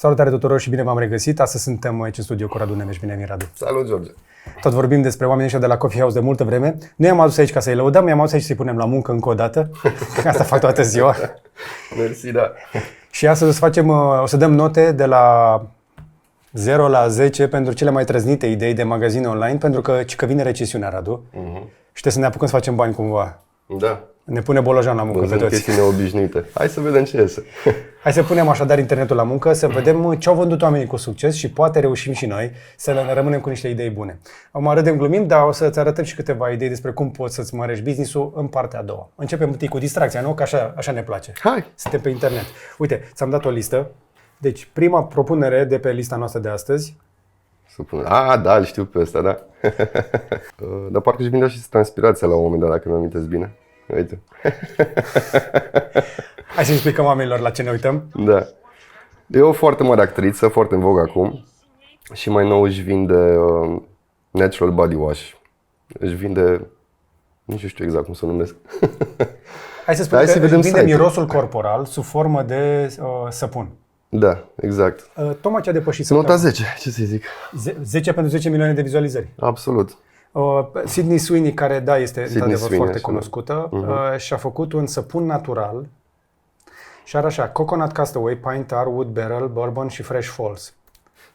Salutare tuturor și bine v-am regăsit. Astăzi suntem aici în studio cu Radu Nemes. Bine, Radu. Salut, George. Tot vorbim despre oamenii ăștia de la Coffee House de multă vreme. Nu i-am adus aici ca să-i lăudăm, i-am adus aici să-i punem la muncă încă o dată. Asta fac toată ziua. Mersi, da. Și astăzi o să dăm note de la 0 la 10 pentru cele mai trăznite idei de magazine online, pentru că vine recesiunea, Radu. Și trebuie să ne apucăm să facem bani cumva. Da. Ne pune bolojan la muncă pe Văzând toți. chestii neobișnuite. Hai să vedem ce iese. Hai să punem așadar internetul la muncă, să vedem ce au vândut oamenii cu succes și poate reușim și noi să rămânem cu niște idei bune. Acum râdem, glumim, dar o să-ți arătăm și câteva idei despre cum poți să-ți mărești business-ul în partea a doua. Începem întâi cu distracția, nu? Că așa ne place. Hai! Suntem pe internet. Uite, ți-am dat o listă. Deci, prima propunere de pe lista noastră de astăzi. Da, îl știu pe ăsta, da. Dar parcă își vindea și transpirația la un moment dat, dacă nu amintesc bine. Uite. Hai să explicăm oamenilor la ce ne uităm. Da. E o foarte mare actriță, foarte în vogă acum. Și mai nou își vinde Natural Body Wash. Își vinde, nu știu exact cum să o numesc. Hai să spun că își vinde mirosul corporal sub formă de săpun. Da, exact. Tocmai ce a depășit Nota 10, ce să zic. 10 pentru 10 milioane de vizualizări. Absolut. Sydney Sweeney, care da, este într-adevăr foarte așa, cunoscută, și-a făcut un săpun natural și are așa: Coconut Castaway, Pine Tar, Wood Barrel, Bourbon și Fresh Falls.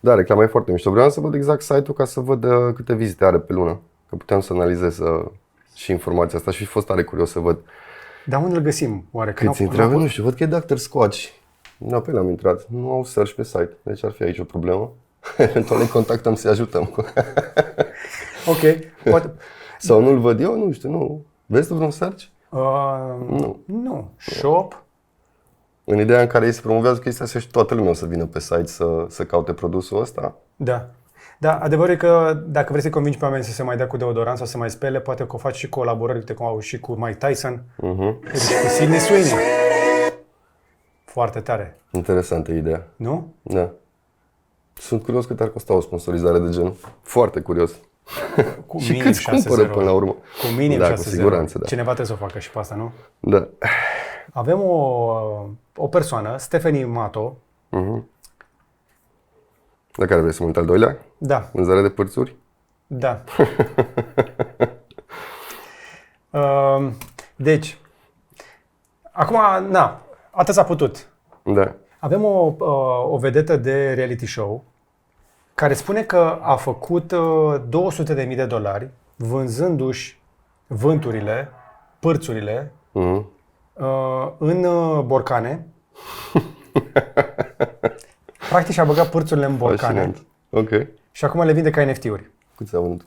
Da, reclama e foarte mișto. Vreau să văd exact site-ul ca să văd câte vizite are pe lună. Că puteam să analizez și informația asta și fi fost tare curios să văd. Dar unde îl găsim? Oare? Câți întreabă? Nu știu, văd că e Dr. Squatch. Apoi l-am intrat. Nu au search pe site, deci ar fi aici o problemă. Eventual îi contactăm să-i ajutăm. Ok. Poate... Sau nu-l văd eu, nu știu, nu. Vezi tu vreun search? Nu. Shop? În ideea în care ei se promovează chestia asta și toată lumea o să vină pe site să caute produsul ăsta. Da. Da, adevărul e că dacă vrei să-i convingi pe oameni să se mai dea cu deodorant sau să mai spele, poate că o faci și colaborări, uite cum au și cu Mike Tyson, și cu Sydney Sweeney. Foarte tare. Interesantă ideea. Nu? Da. Sunt curios cât ar costa o sponsorizare de genul. Foarte curios. Cu și minim câți 6 cumpără până la urmă? Cu minim 6 cu siguranță, da. Cineva trebuie să o facă și pe asta, nu? Da. Avem o persoană, Stephanie Mato. La care vrei să mă uit al doilea? Da. Vânzare de părțuri? Da. Deci, acum, atât s-a putut. Da. Avem o vedetă de reality show care spune că a făcut $200.000 vânzându-și vânturile, părțurile, în borcane. Practic și-a băgat părțurile în borcane. Fascinant. Ok. Și acum le vinde ca NFT-uri. Cât s-a vândut?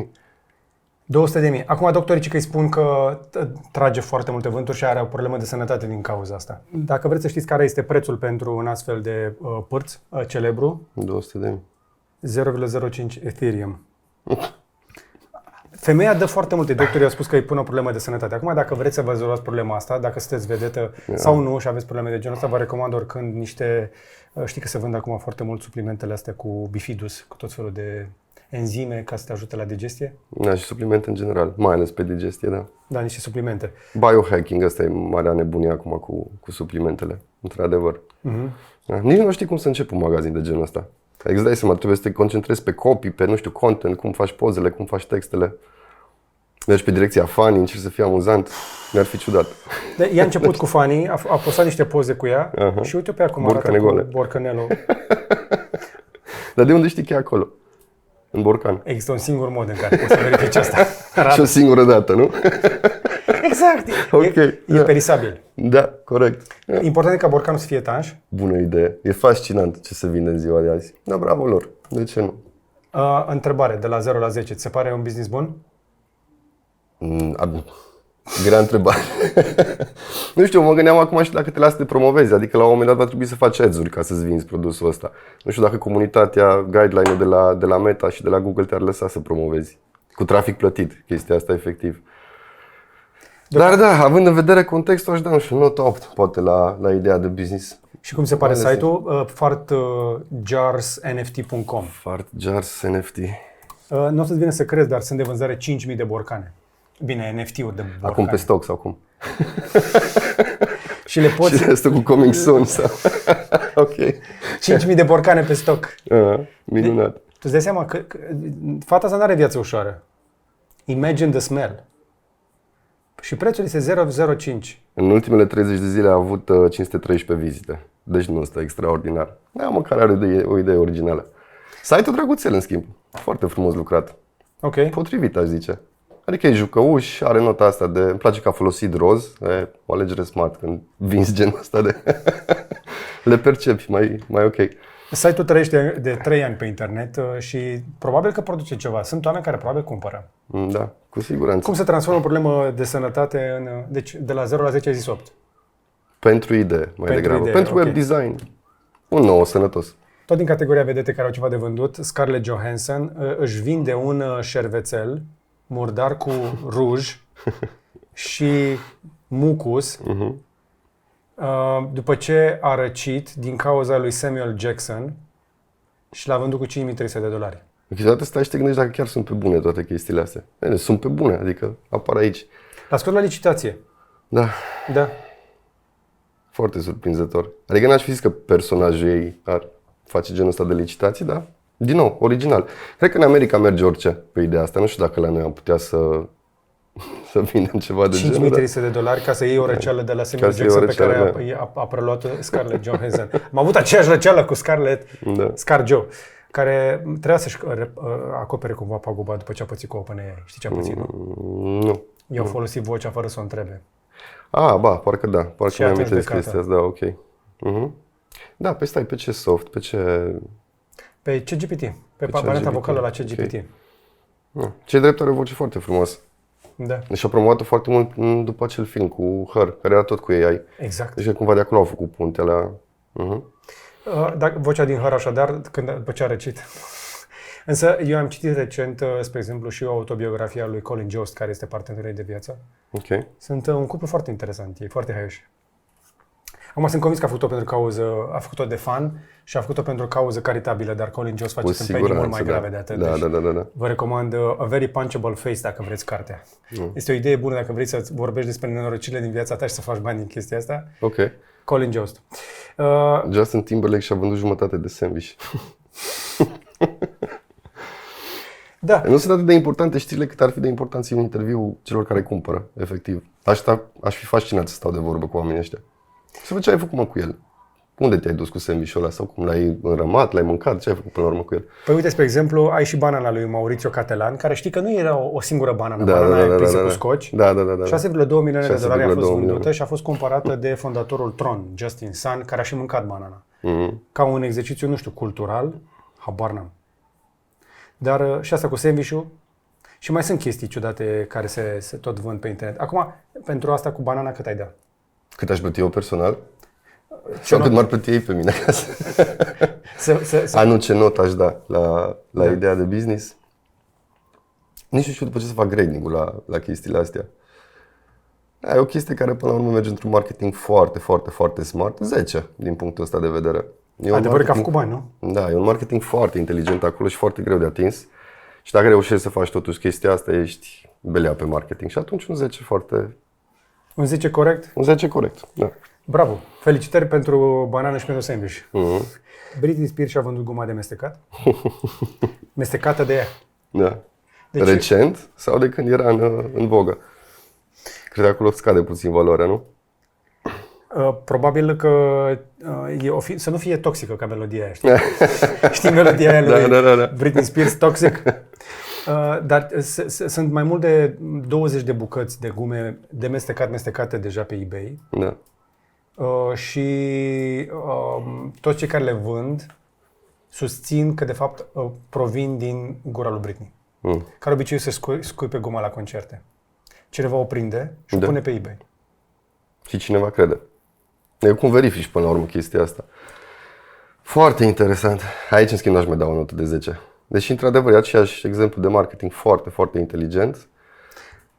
200.000? 200.000. Acum doctorii că îi spun că trage foarte multe vânturi și are o problemă de sănătate din cauza asta. Dacă vreți să știți care este prețul pentru un astfel de pârț celebru, 200.000. 0,05 Ethereum. Femeia dă foarte multe. Doctorii au spus că îi pune o problemă de sănătate. Acum, dacă vreți să vă rezolvați problema asta, dacă sunteți vedetă sau nu și aveți probleme de genul ăsta, vă recomand oricând niște... Știi că se vând acum foarte mult suplimentele astea cu bifidus, cu tot felul de enzime ca să te ajute la digestie. Da, și suplimente în general, mai ales pe digestie, da. Da, niște suplimente. Biohacking, ăsta e marea nebunie acum cu suplimentele, într-adevăr. Da, nici nu știi cum să începi un magazin de genul ăsta. Exact, dai seama, trebuie să te concentrezi pe copy, pe, nu știu, content, cum faci pozele, cum faci textele. Mergi pe direcția funny, încerci să fie amuzant, mi-ar fi ciudat. I-a început cu funny, a postat niște poze cu ea și uite pe ea cum arată cu borcanelul. Dar de unde știi că e acolo? În borcan. Există un singur mod în care poți să verifici asta. Și o singură dată, nu? Exact. E perisabil. Da, corect. Important e ca borcanul să fie etanș. Bună idee. E fascinant ce se vinde în ziua de azi. Da, bravo lor. De ce nu? Întrebare, de la 0 la 10. Ți se pare un business bun? Grea întrebare. Nu știu, mă gândeam acum și dacă te lasă să te promovezi. Adică la un moment dat va trebui să faci ads-uri ca să-ți vinzi produsul ăsta. Nu știu dacă comunitatea, guideline-ul de la Meta și de la Google te-ar lăsa să promovezi. Cu trafic plătit, chestia asta efectiv. Dar da, având în vedere contextul, aș da, nu știu, notă 8 poate la ideea de business. Și cum se pare site-ul? fartjarsnft.com. Fartjars.nft. Nu o să-ți vină să crezi, dar sunt de vânzare 5.000 de borcane. Bine, NFT-uri de borcane. Acum pe stock sau cum? Și le poți... Și restul cu coming soon sau... Ok. 5.000 de borcane pe stoc. Minunat. Tu îți dai seama că fata asta nu are viață ușoară. Imagine the smell. Și prețul este 0,05. În ultimele 30 de zile a avut 513 vizite. Deci nu este extraordinar. Da, măcar are o idee originală. Site-ul drăguțel, în schimb. Foarte frumos lucrat. Ok. Potrivit, aș zice. Adică e jucăuș, are nota asta de... Îmi place că a folosit roz. E o alegere smart când vinzi genul ăsta de... Le percepi mai ok. Site-ul trăiește de 3 ani pe internet și probabil că produce ceva. Sunt oameni care probabil cumpără. Da, cu siguranță. Cum se transformă o problemă de sănătate în... Deci de la 0 la 10 ai zis 8. Pentru idee, mai degrabă. Pentru web design. Un nou sănătos. Tot din categoria vedete care au ceva de vândut, Scarlett Johansson își vinde un șervețel murdar cu ruj și mucus după ce a răcit din cauza lui Samuel Jackson și l-a vândut cu $5.300. Câteodată stai și te gândești dacă chiar sunt pe bune toate chestiile astea. Ele sunt pe bune, adică apar aici. L-a scos la licitație. Da. Da. Foarte surprinzător. Adică n-aș fi zis că personajul ei ar face genul ăsta de licitații, dar din nou, original. Cred că în America merge orice pe ideea asta. Nu știu dacă la noi am putea să vindem ceva de genul. $5.300 ca să iei o răceală de la Samuel Jackson pe care a preluat Scarlett Johansson. Am avut aceeași răceală cu ScarJo, care trebuia să-și acopere cumva paguba după ce a pățit cu OpenAI. Știi ce a pățit, nu? Nu. I-au folosit vocea fără să o întrebe. Parcă da. Parcă mi-am amintesc chestia asta, da, ok. Da, pe ce soft, pe ce... Pe ChatGPT, pe varianta vocală la ChatGPT. Okay. Ce drept are o voce foarte frumoasă. Da. Deci a promovat-o foarte mult după acel film cu Her, care era tot cu AI. Exact. Deci cumva de acolo au făcut puntea la... Vocea din Her așadar, după ce a răcit. Însă eu am citit recent, spre exemplu, și o autobiografie a lui Colin Jost, care este partenerul ei de viață. Ok. Sunt un cuplu foarte interesant, ei foarte haioși. Acum sunt convins că a făcut-o pentru cauză, a făcut-o de fan și a făcut-o pentru o cauză caritabilă, dar Colin Jost face tâmpenii mult mai grave de atât. Da. Vă recomand A Very Punchable Face dacă vreți cartea. Este o idee bună dacă vrei să vorbești despre nenorocirile din viața ta și să faci bani din chestia asta. Ok. Colin Jost. Justin Timberlake și-a vândut jumătate de sandwich. Da. Nu sunt atât de importante știrile cât ar fi de importanță un interviu celor care cumpără, efectiv. Aș fi fascinat să stau de vorbă cu oamenii ăștia. Să văd ce ai făcut, mă, cu el. Unde te-ai dus cu sandwich-ul ăla? Sau cum l-ai înrămat, l-ai mâncat? Ce ai făcut până la urmă cu el? Păi uite, spre exemplu, ai și banana lui Mauricio Catelan, care știi că nu era o singură banană. Banana prinsă cu scoci. Da. 6,2 milioane de dolari a fost vândută și a fost cumpărată de fondatorul Tron, Justin Sun, care a și mâncat banana. Ca un exercițiu, nu știu, cultural, habar n-am. Dar și asta cu sandwich-ul. Și mai sunt chestii ciudate care se tot vând pe internet. Acum, pentru asta cu banana, cât ai da? Cât aș plăti eu personal? Sau cât m-ar plăti ei pe mine acasă? Nu, ce not aș da la ideea de business? Nici nu știu după ce să fac grading-ul la chestiile astea. E o chestie care până la urmă merge într-un marketing foarte, foarte, foarte smart. 10 din punctul ăsta de vedere. Adevărul că a făcut bani, nu? Da, e un marketing foarte inteligent acolo și foarte greu de atins. Și dacă reușești să faci totuși chestia asta, ești belea pe marketing. Și atunci un 10 foarte... Un 10 corect? Un 10 corect, da. Bravo! Felicitări pentru banană și pentru sandwich. Britney Spears și-a vândut guma de mestecat? Mestecată de ea. Da. Deci... Recent sau de când era în vogă? Cred că acolo scade puțin valoarea, nu? Probabil că să nu fie toxică ca melodia aia, știi? Știi melodia aia lui Britney Spears, Toxic? Dar sunt mai mult de 20 de bucăți de gume de mestecate deja pe eBay. Da. Și toți cei care le vând susțin că de fapt provin din gura lui Britney. Care obicei se scuipe guma la concerte. Cineva o prinde și o pune pe eBay. Și cineva crede. Eu cum verifici până la urmă chestia asta. Foarte interesant. Aici, în schimb, n-aș mai da o notă de 10. Deși, într-adevăr, e aceeași exemplu de marketing foarte, foarte inteligent.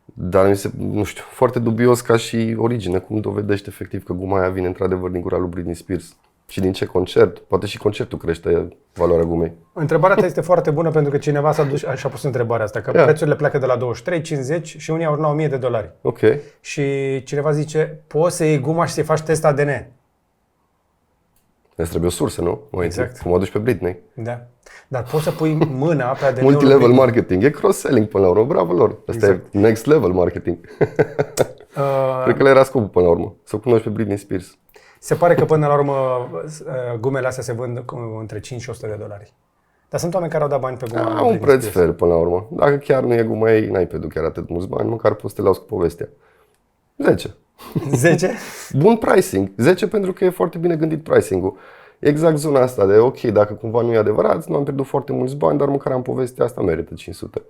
Dar mi se, nu știu, foarte dubios ca și origine. Cum dovedește efectiv că guma aia vine într-adevăr din gura lui Britney Spears. și din ce concert. Poate și concertul crește valoarea gumei. Întrebarea ta este foarte bună pentru că cineva s-a dus și a pus întrebarea asta, că prețurile pleacă de la 23, 50 și unii au la $1000. Ok. Și cineva zice, poți să iei guma și să-i faci test ADN. Îți trebuie o sursă, nu? Exact. Cum o aduci pe Britney. Da. Dar poți să pui mâna pe ADN-ul Multilevel Britney. marketing. E cross-selling până la urmă. Bravo lor. Asta e next level marketing. Cred că le era scopul până la urmă. Să o cunoști pe Britney Spears. Se pare că până la urmă gumele astea se vând între 5 și $100. Dar sunt oameni care au dat bani pe guma. Au un preț fair până la urmă. Dacă chiar nu e guma ei, n-ai pierdut chiar atât mulți bani, măcar poți să te lauzi cu povestea. 10. 10? Bun pricing. 10 pentru că e foarte bine gândit pricing-ul. Exact zona asta de ok, dacă cumva nu e adevărat, nu am pierdut foarte mulți bani, dar măcar am povestea asta, merită 500.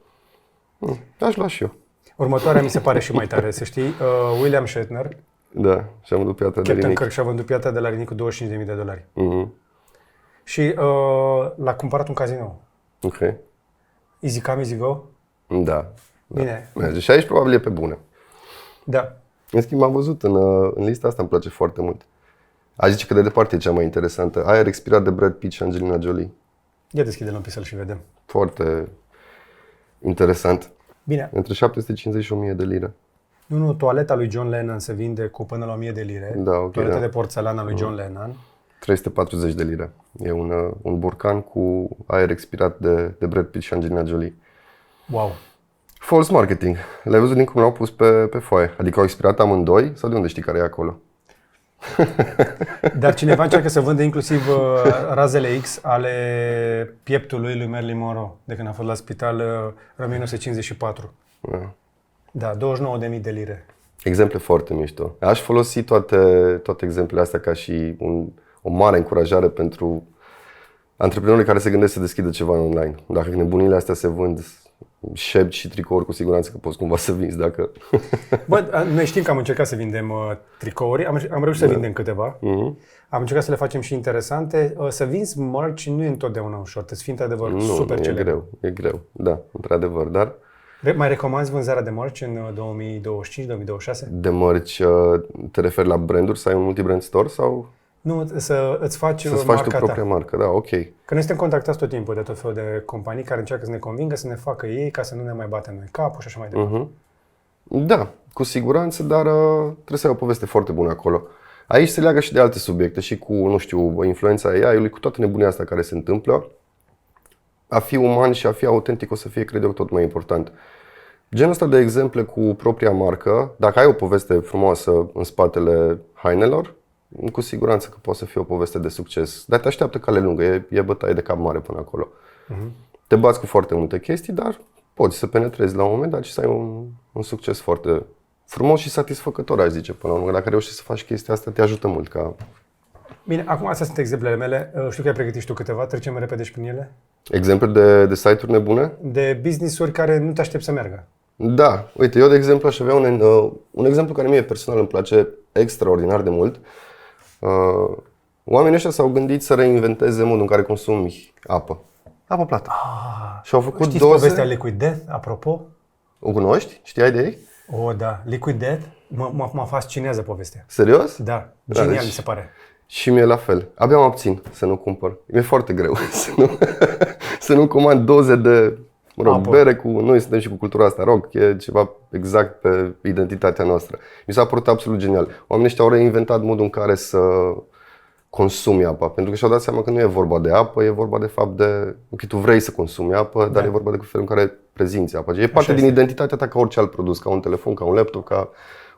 Aș lua și eu. Următoarea mi se pare și mai tare, să știi. William Shatner, Da, și-a vândut piatra de Captain rinic. Kirk, și-a vândut piatra de la rinic cu $25.000. Și l-a cumpărat un casino. Ok. Easy come, easy go. Da. Bine. Merge. Și aici probabil e pe bune. Da. În schimb, am văzut în lista asta, îmi place foarte mult. Aș zice că de departe e cea mai interesantă. Aer expirat de Brad Pitt și Angelina Jolie. Ia deschide-l un pic și vedem. Foarte interesant. Bine. Între 750 și 1000 de lire. Nu, toaleta lui John Lennon se vinde cu până la $1000. Da, ok, Toaleta da. de porțelană lui John Lennon. 340 de lire. E un burcan cu aer expirat de Brad Pitt și Angelina Jolie. Wow. False marketing. L-ai văzut din cum l-au pus pe foaie? Adică au expirat amândoi sau de unde știi care e acolo? Dar cineva încearcă să vândă inclusiv razele X ale pieptului lui Marilyn Monroe, de când a fost la spital în 1954. Da, 29.000 de lire. Exemple foarte mișto. Aș folosi toate exemplele astea ca și o mare încurajare pentru antreprenorii care se gândesc să deschidă ceva online. Dacă nebunile astea se vând șepci și tricouri, cu siguranță că poți cumva să vinzi dacă... Bă, noi știm că am încercat să vindem tricouri, am reușit să vindem câteva. Am încercat să le facem și interesante. Să vinzi merch nu e întotdeauna ușor, trebuie să fii într-adevăr super celebru. E greu, da, într-adăvăr, dar... Mai recomanzi vânzarea de merch în 2025-2026? De merch, te referi la branduri, să ai un multi-brand store sau... Nu, să îți faci Să-ți faci tu marca propria ta. marcă, da, ok. Că noi suntem contactați tot timpul de tot felul de companii care încearcă să ne convingă să ne facă ei ca să nu ne mai batem noi capul și așa mai departe. Da, cu siguranță, dar trebuie să ai o poveste foarte bună acolo. Aici se leagă și de alte subiecte și cu, nu știu, influența AI-ului, cu toată nebunia asta care se întâmplă. A fi uman și a fi autentic o să fie, cred eu, tot mai important. Genul ăsta de exemple cu propria marcă, dacă ai o poveste frumoasă în spatele hainelor, cu siguranță că poate să fie o poveste de succes. Dar te așteaptă cale lungă, e bătaie de cap mare până acolo. Te bați cu foarte multe chestii, dar poți să penetrezi la un moment dat și să ai un succes foarte frumos și satisfăcător, aș zice, până la urmă. Dacă reușești să faci chestia asta, te ajută mult. Bine, acum astea sunt exemplele mele. Știu că ai pregătit și tu câteva, trecem repede și prin ele. Exemple de site-uri nebune? De business-uri care nu te aștept să meargă. Da, uite, eu de exemplu aș avea un exemplu care mie personal îmi place extraordinar de mult. Oamenii ăștia s-au gândit să reinventeze modul în care consumi apă. Apă plată. Și au făcut Știți doze... povestea Liquid Death, apropo? O cunoști? Știai de ei? O, da. Liquid Death mă fascinează povestea. Serios? Da, genial deci- mi se pare. Și mie la fel. Abia mă abțin să nu cumpăr. E foarte greu să nu comand doze de bere cu... Noi suntem și cu cultura asta rock. E ceva exact pe identitatea noastră. Mi s-a părut absolut genial. Oamenii ăștia au reinventat modul în care să consumi apa. Pentru că și-au dat seama că nu e vorba de apă, e vorba de fapt de... Ok, tu vrei să consumi apă, dar e vorba de felul în care prezinți apa. E parte din identitatea ta ca orice alt produs, ca un telefon, ca un laptop, ca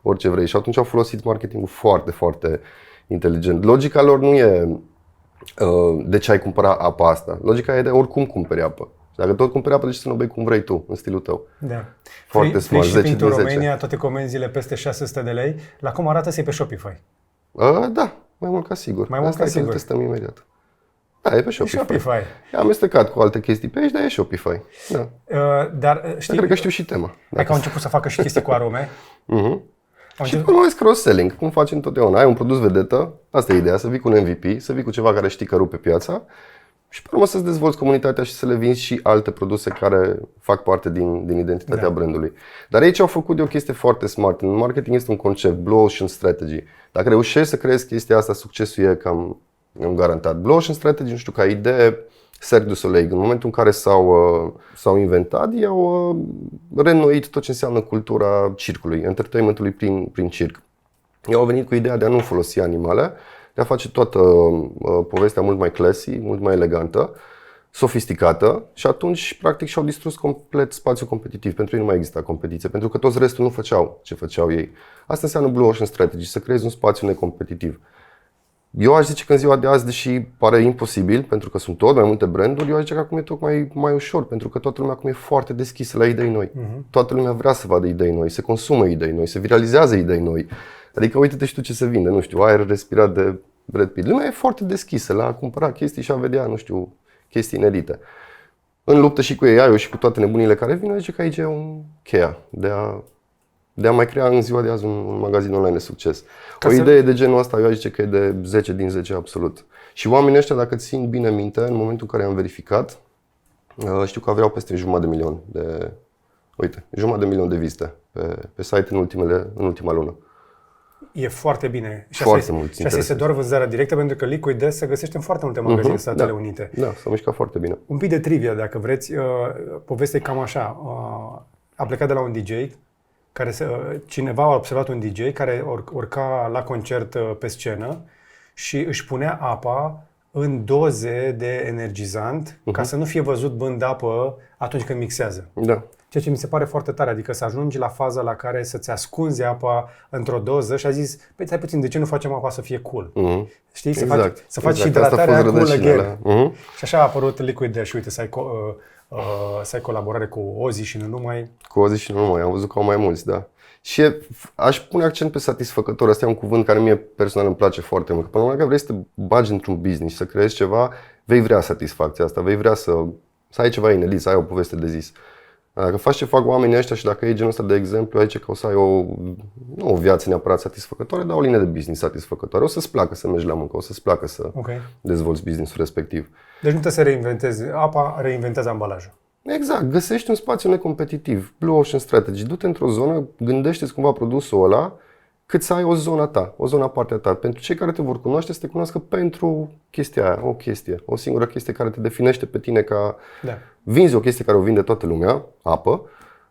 orice vrei. Și atunci au folosit marketingul foarte, foarte inteligent. Logica lor nu e de ce ai cumpăra apa asta. Logica e de oricum cumperi apă. Dacă tot cumperi apă, de ce să nu bei cum vrei tu, în stilul tău. Da. Foarte smart, 10 din din 10. România, toate comenzile peste 600 de lei. La cum arată să e pe Shopify? Da, mai mult ca sigur. Mai mult ca sigur. Îl testăm imediat. Da, e pe Shopify. Shopify. E amestecat cu alte chestii pe aici, dar e Shopify. Da. Dar știi, Cred că știu și tema. hai că au început să facă și chestii cu arome. Și până mai cross-selling, cum faci întotdeauna. Ai un produs vedetă, asta e ideea, să vii cu un MVP, să vii cu ceva care știi că rupe piața și pe urmă să-ți dezvolți comunitatea și să le vinzi și alte produse care fac parte din identitatea brandului. Dar aici au făcut de o chestie foarte smart. În marketing este un concept, Blue Ocean Strategy. Dacă reușești să creezi chestia asta, succesul e cam Am garantat. Blue Ocean Strategy, nu știu, ca idee, Cirque du Soleil, în momentul în care s-au inventat, ei au reînnoit tot ce înseamnă cultura circului, entertainmentului prin circ. Ei au venit cu ideea de a nu folosi animale, de a face toată povestea mult mai classy, mult mai elegantă, sofisticată și atunci, practic, și-au distrus complet spațiul competitiv. Pentru ei nu mai exista competiție, pentru că toți restul nu făceau ce făceau ei. Asta înseamnă Blue Ocean Strategy, să creezi un spațiu necompetitiv. Eu aș zice că în ziua de azi, deși pare imposibil, pentru că sunt tot mai multe branduri, eu aș zice că acum e tocmai mai ușor, pentru că toată lumea acum e foarte deschisă la idei noi. Toată lumea vrea să vadă idei noi, se consumă idei noi, se viralizează idei noi. Adică uite-te și tu ce se vinde, nu știu, aer respirat de Brad Pitt. Lumea e foarte deschisă la a cumpăra chestii și a vedea, nu știu, chestii inedite. În luptă și cu AI-ul și cu toate nebunile care vin, zice că aici e un cheia de a mai crea în ziua de azi un magazin online de succes. Idee de genul ăsta, eu aș zice că e de 10 din 10 absolut. Și oamenii ăștia, dacă țin bine minte, în momentul în care am verificat, știu că aveau peste 500.000 de vizite pe site în ultima lună. E foarte bine. Și asta este doar vânzarea directă, pentru că Liquid Death se găsește în foarte multe magazine în Statele Unite. Da, s-a mișcat foarte bine. Un pic de trivia, dacă vreți. Povestea e cam așa. A plecat de la un DJ, cineva a observat un DJ care urca la concert pe scenă și își punea apa în doze de energizant ca să nu fie văzut bând apă atunci când mixează. Da. Ceea ce mi se pare foarte tare, adică să ajungi la faza la care să-ți ascunzi apa într-o doză și a zis, păi stai puțin, de ce nu facem apa să fie cool? Știi? Să faci hidratarea cool again. Și așa a apărut Liquid Death și uite, să ai colaborare cu Ozzy și nu numai. Cu Ozzy și nu numai, am văzut că au mai mulți, da. Și aș pune accent pe satisfăcător, ăsta e un cuvânt care mie personal îmi place foarte mult. Până la urmă, vrei să te bagi într-un business și să creezi ceva, vei vrea satisfacția asta, vei vrea să ai ceva inedit, să ai o poveste de zis. Dacă faci ce fac oamenii ăștia și dacă e genul ăsta de exemplu, aici că o să ai nu o viață neapărat satisfăcătoare, dar o linie de business satisfăcătoare. O să-ți placă să mergi la muncă, o să-ți placă să dezvolți business-ul respectiv. Deci nu trebuie să reinventezi apa, reinventează ambalajul. Exact, găsești un spațiu necompetitiv. Blue Ocean Strategy, du-te într-o zonă, gândește-ți cumva produsul ăla, cât să ai o zonă ta, o zonă partea ta. Pentru cei care te vor cunoaște, să te cunoască pentru chestia aia, o singură chestie care te definește pe tine ca... Da. Vinzi o chestie care o vinde toată lumea, apă,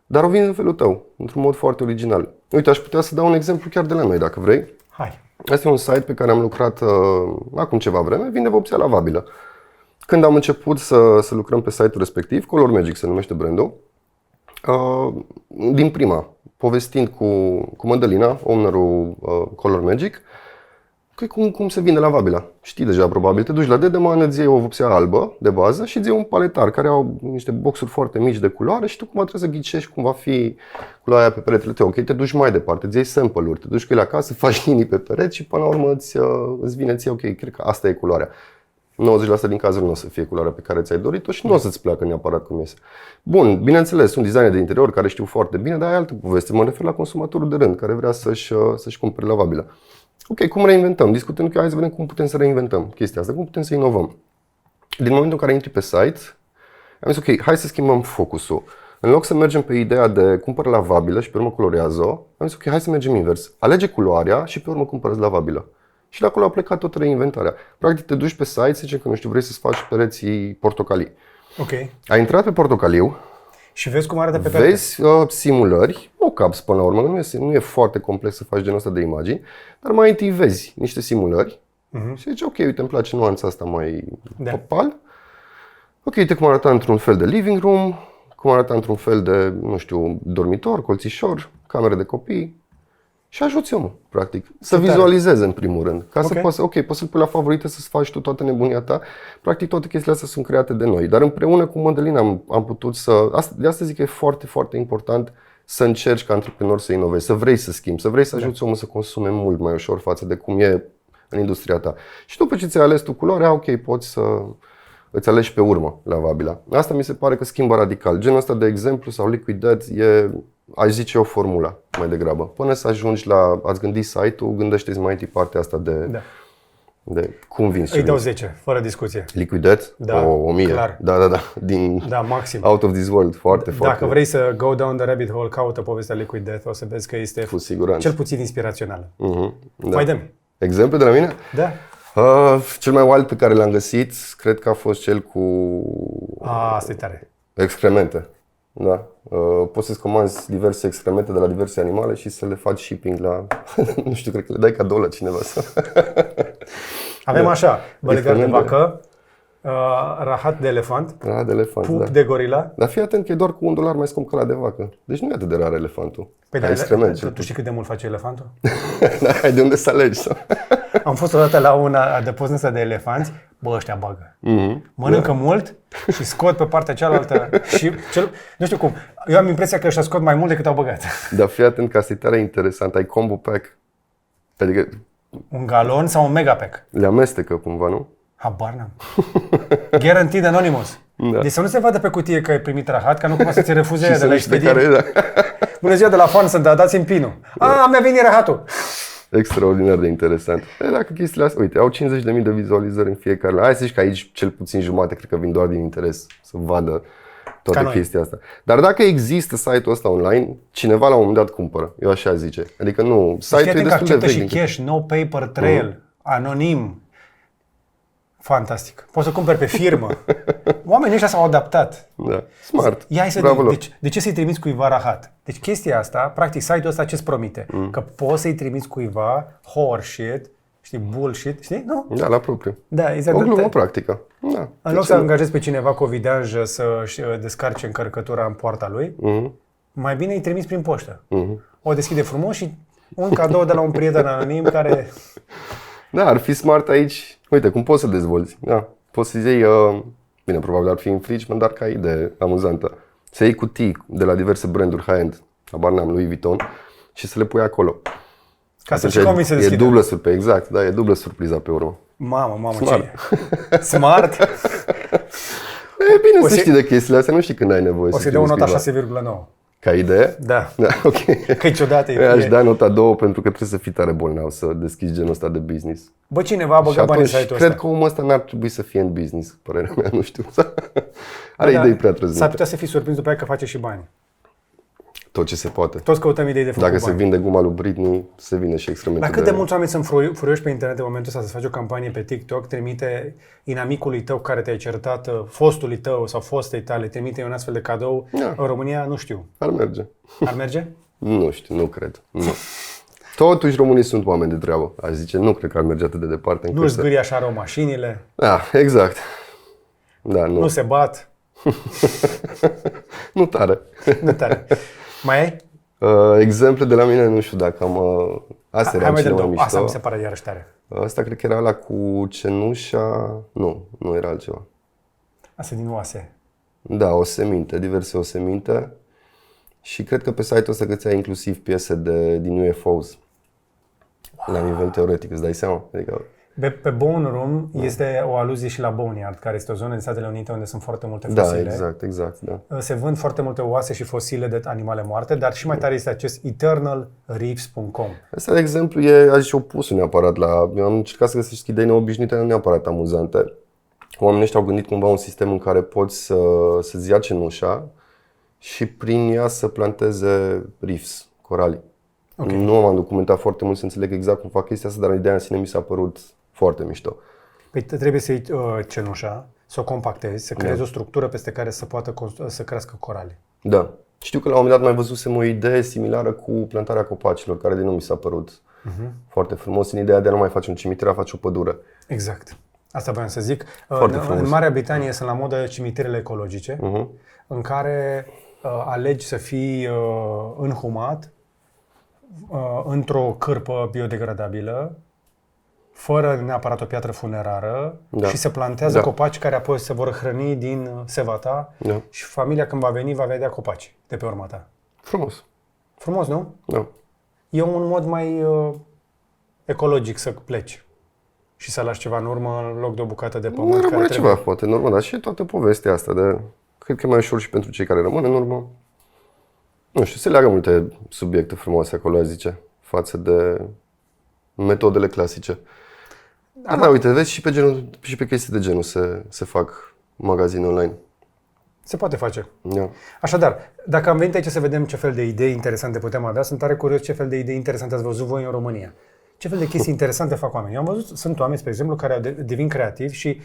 dar o vinzi în felul tău, într-un mod foarte original. Uite, aș putea să dau un exemplu chiar de la noi, dacă vrei. Hai. Asta e un site pe care am lucrat acum ceva vreme, vinde vopsea lavabilă. Când am început să lucrăm pe site-ul respectiv, Color Magic se numește brandul, din prima, povestind cu Mădălina, ownerul Color Magic, că cum se vinde lavabilă. Știi deja, probabil, te duci la Dedeman, îți iei o vopsea albă de bază și îți iei un paletar care au niște boxuri foarte mici de culoare și tu cumva trebuie să ghicești cum va fi culoarea pe peretele tău. Ok, te duci mai departe, îți iei sample-uri, te duci cu ele acasă, faci linii pe pereți și până la urmă îți vine ție, ok, cred că asta e culoarea. 90% din cazuri nu o să fie culoarea pe care ți-ai dorit-o și nu o să-ți placă neapărat cum iese. Bun, bineînțeles, sunt designer de interior care știu foarte bine, dar e altă poveste. Mă refer la consumatorul de rând care vrea să-și cumpere lavabilă. Ok, cum reinventăm? Discutând că hai să vedem cum putem să reinventăm chestia asta, cum putem să inovăm. Din momentul în care intri pe site, am zis ok, hai să schimbăm focusul. În loc să mergem pe ideea de cumpără lavabilă și pe urmă colorează-o, am zis ok, hai să mergem invers. Alege culoarea și pe urmă cumpără lavabilă. Și de acolo a plecat toată reinventarea. Practic te duci pe site, să zice că nu știu, vrei să-ți faci pereții portocalii. Ok. Ai intrat pe portocaliu. Și vezi cum arată pe perete. Vezi simulări, mock-ups până la urmă, nu e foarte complex să faci genul ăsta de imagini, dar mai întâi vezi niște simulări și zici ok, uite, îmi place nuanța asta mai opal. Ok, uite cum arată într-un fel de living room, cum arată într-un fel de, nu știu, dormitor, colțișor, camere de copii. Și ajuți omul, practic, să vizualizeze în primul rând. Ca să poți să-l pui la favorite, să-ți faci tu toată nebunia ta. Practic toate chestiile astea sunt create de noi. Dar împreună cu Mădălina am putut de asta zic că e foarte, foarte important să încerci ca antreprenor să inovezi, să vrei să schimbi, să vrei să ajuți omul să consume mult mai ușor față de cum e în industria ta. Și după ce ți-ai ales tu culoarea, ok, poți să îți alegi pe urmă lavabila. Asta mi se pare că schimbă radical. Genul ăsta de exemplu sau Liquid Death e, aș zice, o formulă mai degrabă. Până să ajungi la ați gândi site-ul, gândește-ți mai întâi partea asta de cum vinzi. Îi dau 10, fără discuție. Liquid Death? Da, 1000. clar. Da, maxim. Out of this world, foarte. Dacă vrei să go down the rabbit hole, caută povestea Liquid Death, o să vezi că este cu siguranță cel puțin inspirațională. Da. Mai dăm. Exemple de la mine? Da. Cel mai wild pe care l-am găsit, cred că a fost cel cu Asta e tare. excremente. Da. Poți să-ți comanzi diverse excremente de la diverse animale și să le faci shipping la, nu știu, cred că le dai cadou la cineva. Avem așa, bălegar de Excremente. vacă, rahat de elefant, Rahat de elefant, pup da. de gorila. Dar fii atent că e doar cu $1 mai scump că ăla de vacă. Deci nu e atât de rar elefantul. Păi Ca da, excrement. tu știi cât de mult face elefantul? Ai de unde să alegi. Am fost odată la una adăpost de elefanți, bă, ăștia bagă. Mănâncă mult și scot pe partea cealaltă și nu știu cum. Eu am impresia că ăștia scot mai mult decât au băgat. Dar fii atent că asta e tare interesant. Ai combo pack. Adică Un galon sau un megapack? le amestecă cumva, nu? Habar n-am. Guaranteed Anonymous. Da. Deci să nu se vadă pe cutie că ai primit rahat, ca nu cumva să ți refuze aia de la nu știu de expedie. care, da. Bună ziua de la fan, sunt dați-mi pinul. Mi-a venit rahatul. Extraordinar de interesant. Dacă chestiile astea, uite, au 50.000 de vizualizări în fiecare. Hai să zici că aici cel puțin jumate cred că vin doar din interes să vadă toată chestia asta. Dar dacă există site-ul ăsta online, cineva la un moment dat cumpără. Eu așa zice. Adică nu, site-ul e destul de acceptă vechi. și cash, no paper trail, anonim. Fantastic. Poți să cumperi pe firmă. Oamenii ăștia s-au adaptat. Da. Smart. Ia să Bravo lor. deci, de ce să-i trimiți cuiva rahat? Deci chestia asta, practic site-ul ăsta ce-ți promite? Că poți să-i trimiți cuiva horseshit, știi, bullshit, știi? Nu? Da, la propriu. Da, exact. O glumă practică. Da. În loc să angajezi pe cineva cu o videanjă să-și descarce încărcătura în poarta lui, mai bine îi trimiți prin poștă. O deschide frumos și un cadou de la un prieten anonim care... Da, ar fi smart aici. Uite, cum poți să dezvolți. Da. Poți să iei, bine, probabil ar fi infringement, dar ca idee amuzantă. Să iei cutii de la diverse branduri high-end, habar n-am, Louis Vuitton, și să le pui acolo. Ca să-și convingi să deschidă. E dublă surpriză, exact, da, e dublă surpriza pe urmă. Mamă, Smart. ce Smart? E bine să știi de chestiile astea, nu știi când ai nevoie O să să-i dau o nota cuiva. 6,9. Ca idee? Da. Da, ok. Că ciudată Eu aș e. da nota 2 pentru că trebuie să fii tare bolnav să deschizi genul ăsta de business. Bă, cineva a Și băgat bani în atunci site-ul cred ăsta. că omul ăsta n-ar trebui să fie în business, părerea mea, nu știu. Are Da, idei prea S-ar trăznite. putea să fii surprins după aia că face și bani. Tot ce se poate. Toți căutăm idei de făcut Dacă se bani. vinde guma lui Britney, se vine și excrementul Dar cât de mulți oameni sunt furioși pe internet în momentul ăsta să faci o campanie pe TikTok, trimite inamicului tău care te-ai certat, fostului tău sau fostei tale, trimite un astfel de cadou. Da. În România, nu știu. Ar merge. Ar merge? Nu știu, nu cred. Nu. Totuși românii sunt oameni de treabă, aș zice. Nu cred că ar merge atât de departe. Nu zgârie așa rău mașinile, Da, exact. Da, nu. nu se bat. Nu tare. Nu tare. Mai ai? Exemple de la mine, nu știu dacă am... Astea Hai erau mai cele dăm mai două. Asta mi mișto. se pare iarăși tare. Asta cred că era ăla cu cenușa... Nu era altceva. Asta din oase. Da, oseminte, diverse oseminte. Și cred că pe site-ul ăsta găsea inclusiv piese din UFOs. La nivel teoretic, îți dai seama? Adică, Pe Bone Room este o aluzie și la Boneyard, care este o zonă din Statele Unite unde sunt foarte multe da, fosile. exact, da. Se vând foarte multe oase și fosile de animale moarte, dar și mai tare este acest eternalreefs.com. Asta, de exemplu, e, aș zice, opusul neapărat la... Eu am încercat să găsesc idei neobișnuite, nu neapărat amuzante. Oamenii ăștia au gândit cumva un sistem în care poți să-ți ia cenușa și prin ea să planteze reefs, coralii. Okay. Nu m-am documentat foarte mult să înțeleg exact cum fac chestia asta, dar ideea în sine mi s-a părut foarte mișto. Păi trebuie să iei cenușa, să o compactezi, să creezi o structură peste care să poată să crească coralii. Da. Știu că la un moment dat mai văzusem o idee similară cu plantarea copacilor, care din nou mi s-a părut foarte frumos, în ideea de a nu mai face un cimitir, a face o pădure. Exact. Asta voiam să zic. Frumos. În Marea Britanie sunt la modă cimitirele ecologice, în care alegi să fii înhumat într-o cârpă biodegradabilă, fără neapărat o piatră funerară, și se plantează copaci care apoi se vor hrăni din seva ta și familia când va veni va vedea copaci de pe urma ta. Frumos. Frumos, nu? Da. E un mod mai ecologic să pleci și să lași ceva în urmă în loc de o bucată de pământ. Nu care rămâne trebuie... ceva, poate, normal, dar și toată povestea asta de... Cred că e mai ușor și pentru cei care rămân în urmă. Nu știu, se leagă multe subiecte frumoase acolo, aș zice, față de metodele clasice. Da, uite, vezi, și pe chestii de genul se fac magazine online. Se poate face. Da. Așadar, dacă am venit aici să vedem ce fel de idei interesante putem avea, sunt tare curios ce fel de idei interesante ați văzut voi în România. Ce fel de chestii interesante fac oamenii? Eu am văzut, sunt oameni, spre exemplu, care devin creativi și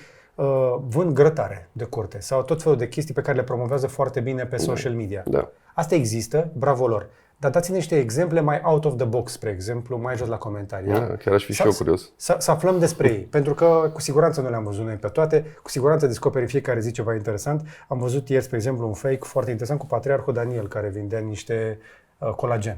vând grătare de curte sau tot felul de chestii pe care le promovează foarte bine pe social media. Da. Asta există, bravo lor. Dar dați-ne niște exemple mai out of the box, spre exemplu, mai jos la comentarii. Da, chiar aș fi și eu curios. Să aflăm despre ei, pentru că cu siguranță nu le-am văzut noi pe toate, cu siguranță descoperi fiecare zi ceva interesant. Am văzut ieri, spre exemplu, un fake foarte interesant cu Patriarhul Daniel, care vindea niște colagen.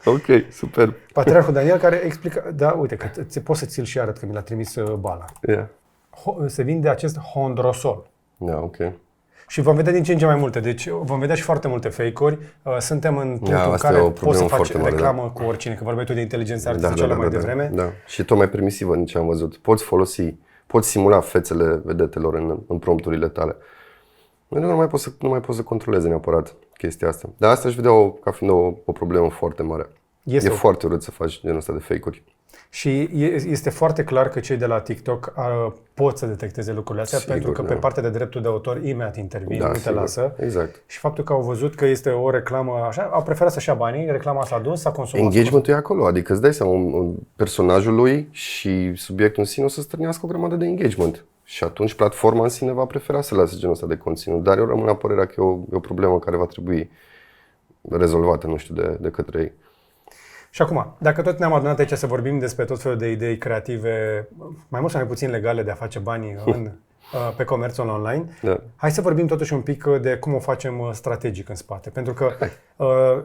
Ok, super. Patriarhul Daniel care explică, da, uite, că poți să ți-l și arăt, că mi l-a trimis Bala. Yeah. Se vinde acest hondrosol. Da, ok. Și vom vedea din ce în ce mai multe. Deci vom vedea și foarte multe fake-uri. Suntem în punctul în care poți să faci reclamă cu oricine. Că vorbeai tu de inteligență artificială mai devreme. Da. Și tot mai permisivă din ce am văzut. Poți simula fețele vedetelor în prompturile tale. Nu mai poți să controleze neapărat chestia asta. Dar asta aș vedea ca fiind o problemă foarte mare. E foarte urât să faci genul ăsta de fake-uri. Și este foarte clar că cei de la TikTok pot să detecteze lucrurile astea, sigur, pentru că pe partea de dreptul de autor imediat intervin, nu te lasă. Exact. Și faptul că au văzut că este o reclamă așa, au preferat să-și ia banii, reclama s-a dus, s-a consumat. Engagement-ul e acolo, adică îți dai seama, personajul lui și subiectul în sine o să strânească o grămadă de engagement. Și atunci platforma în sine va prefera să lase genul ăsta de conținut. Dar eu rămân la părerea că e o problemă care va trebui rezolvată, nu știu, de către ei. Și acum, dacă tot ne-am adunat aici să vorbim despre tot felul de idei creative, mai mult sau mai puțin legale de a face bani pe comerțul online, hai să vorbim totuși un pic de cum o facem strategic în spate. Pentru că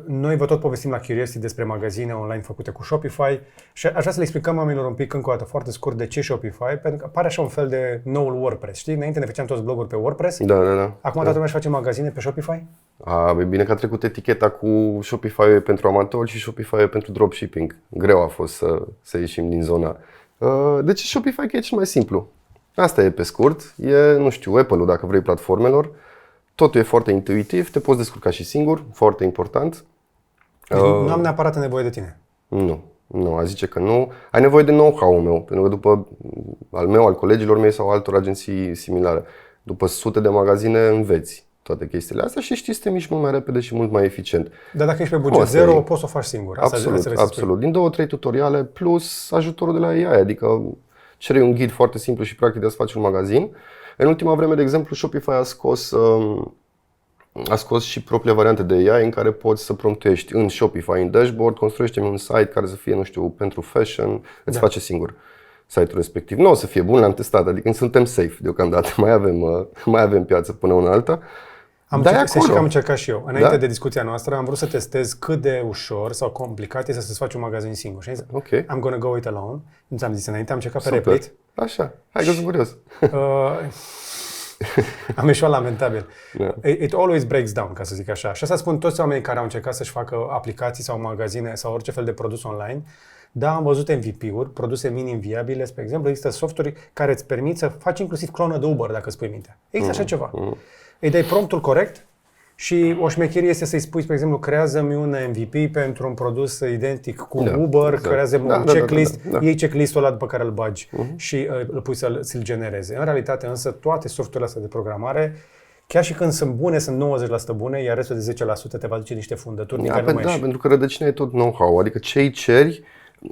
noi vă tot povestim la Curiosity despre magazine online făcute cu Shopify și aș vrea să le explicăm oamenilor un pic încă o dată foarte scurt de ce Shopify, pentru că pare așa un fel de noul WordPress. Știi? Înainte ne făceam toți bloguri pe WordPress. Da. Acum toată lumea își face magazine pe Shopify? E bine că a trecut eticheta cu Shopify pentru amatori și Shopify pentru dropshipping. Greu a fost să ieșim din zona. Deci Shopify e cel mai simplu. Asta e pe scurt, nu știu, Apple-ul dacă vrei platformelor. Totul e foarte intuitiv, te poți descurca și singur, foarte important. Deci nu am neapărat nevoie de tine. Nu, aș zice că nu. Ai nevoie de know-how-ul meu, pentru că după al colegilor mei sau altor agenții similare, după sute de magazine înveți toate chestiile astea și știi să te miști mult mai repede și mult mai eficient. Dar dacă ești pe buget zero, poți să o faci singur. Absolut. Din 2-3 tutoriale plus ajutorul de la AI, adică cere un ghid foarte simplu și practic de a-ți face un magazin. În ultima vreme, de exemplu, Shopify a scos și propriile variante de AI în care poți să promptuiești în Shopify, în dashboard, construiește-mi un site care să fie, nu știu, pentru fashion, îți face singur site-ul respectiv. Nu o să fie bun, l-am testat, adică suntem safe deocamdată, mai avem piață până una alta. Am încercat și eu. Înainte de discuția noastră, am vrut să testez cât de ușor sau complicat este să-ți faci un magazin singur. Și am zis, I'm gonna go it alone. Nu ți-am zis înainte, am încercat pe Replit. Așa, hai că sunt curios. Am ieșit lamentabil. It always breaks down, ca să zic așa. Și asta spun toți oamenii care au încercat să-și facă aplicații sau magazine sau orice fel de produs online. Da, am văzut MVP-uri, produse minim viabile, spre exemplu, există softuri care îți permit să faci inclusiv clonă de Uber, dacă îți pui mintea. Există așa ceva. Îi dai promptul corect și o șmecherie este să-i spui, spre exemplu, creează-mi un MVP pentru un produs identic cu Uber, creează-mi un checklist, iei checklist-ul ăla după care îl bagi și îl pui să-l genereze. În realitate însă toate softurile astea de programare, chiar și când sunt bune, sunt 90% bune, iar restul de 10% te va duce niște fundături din care nu mai ieși. Pentru că rădăcina e tot know-how, adică ce-i ceri,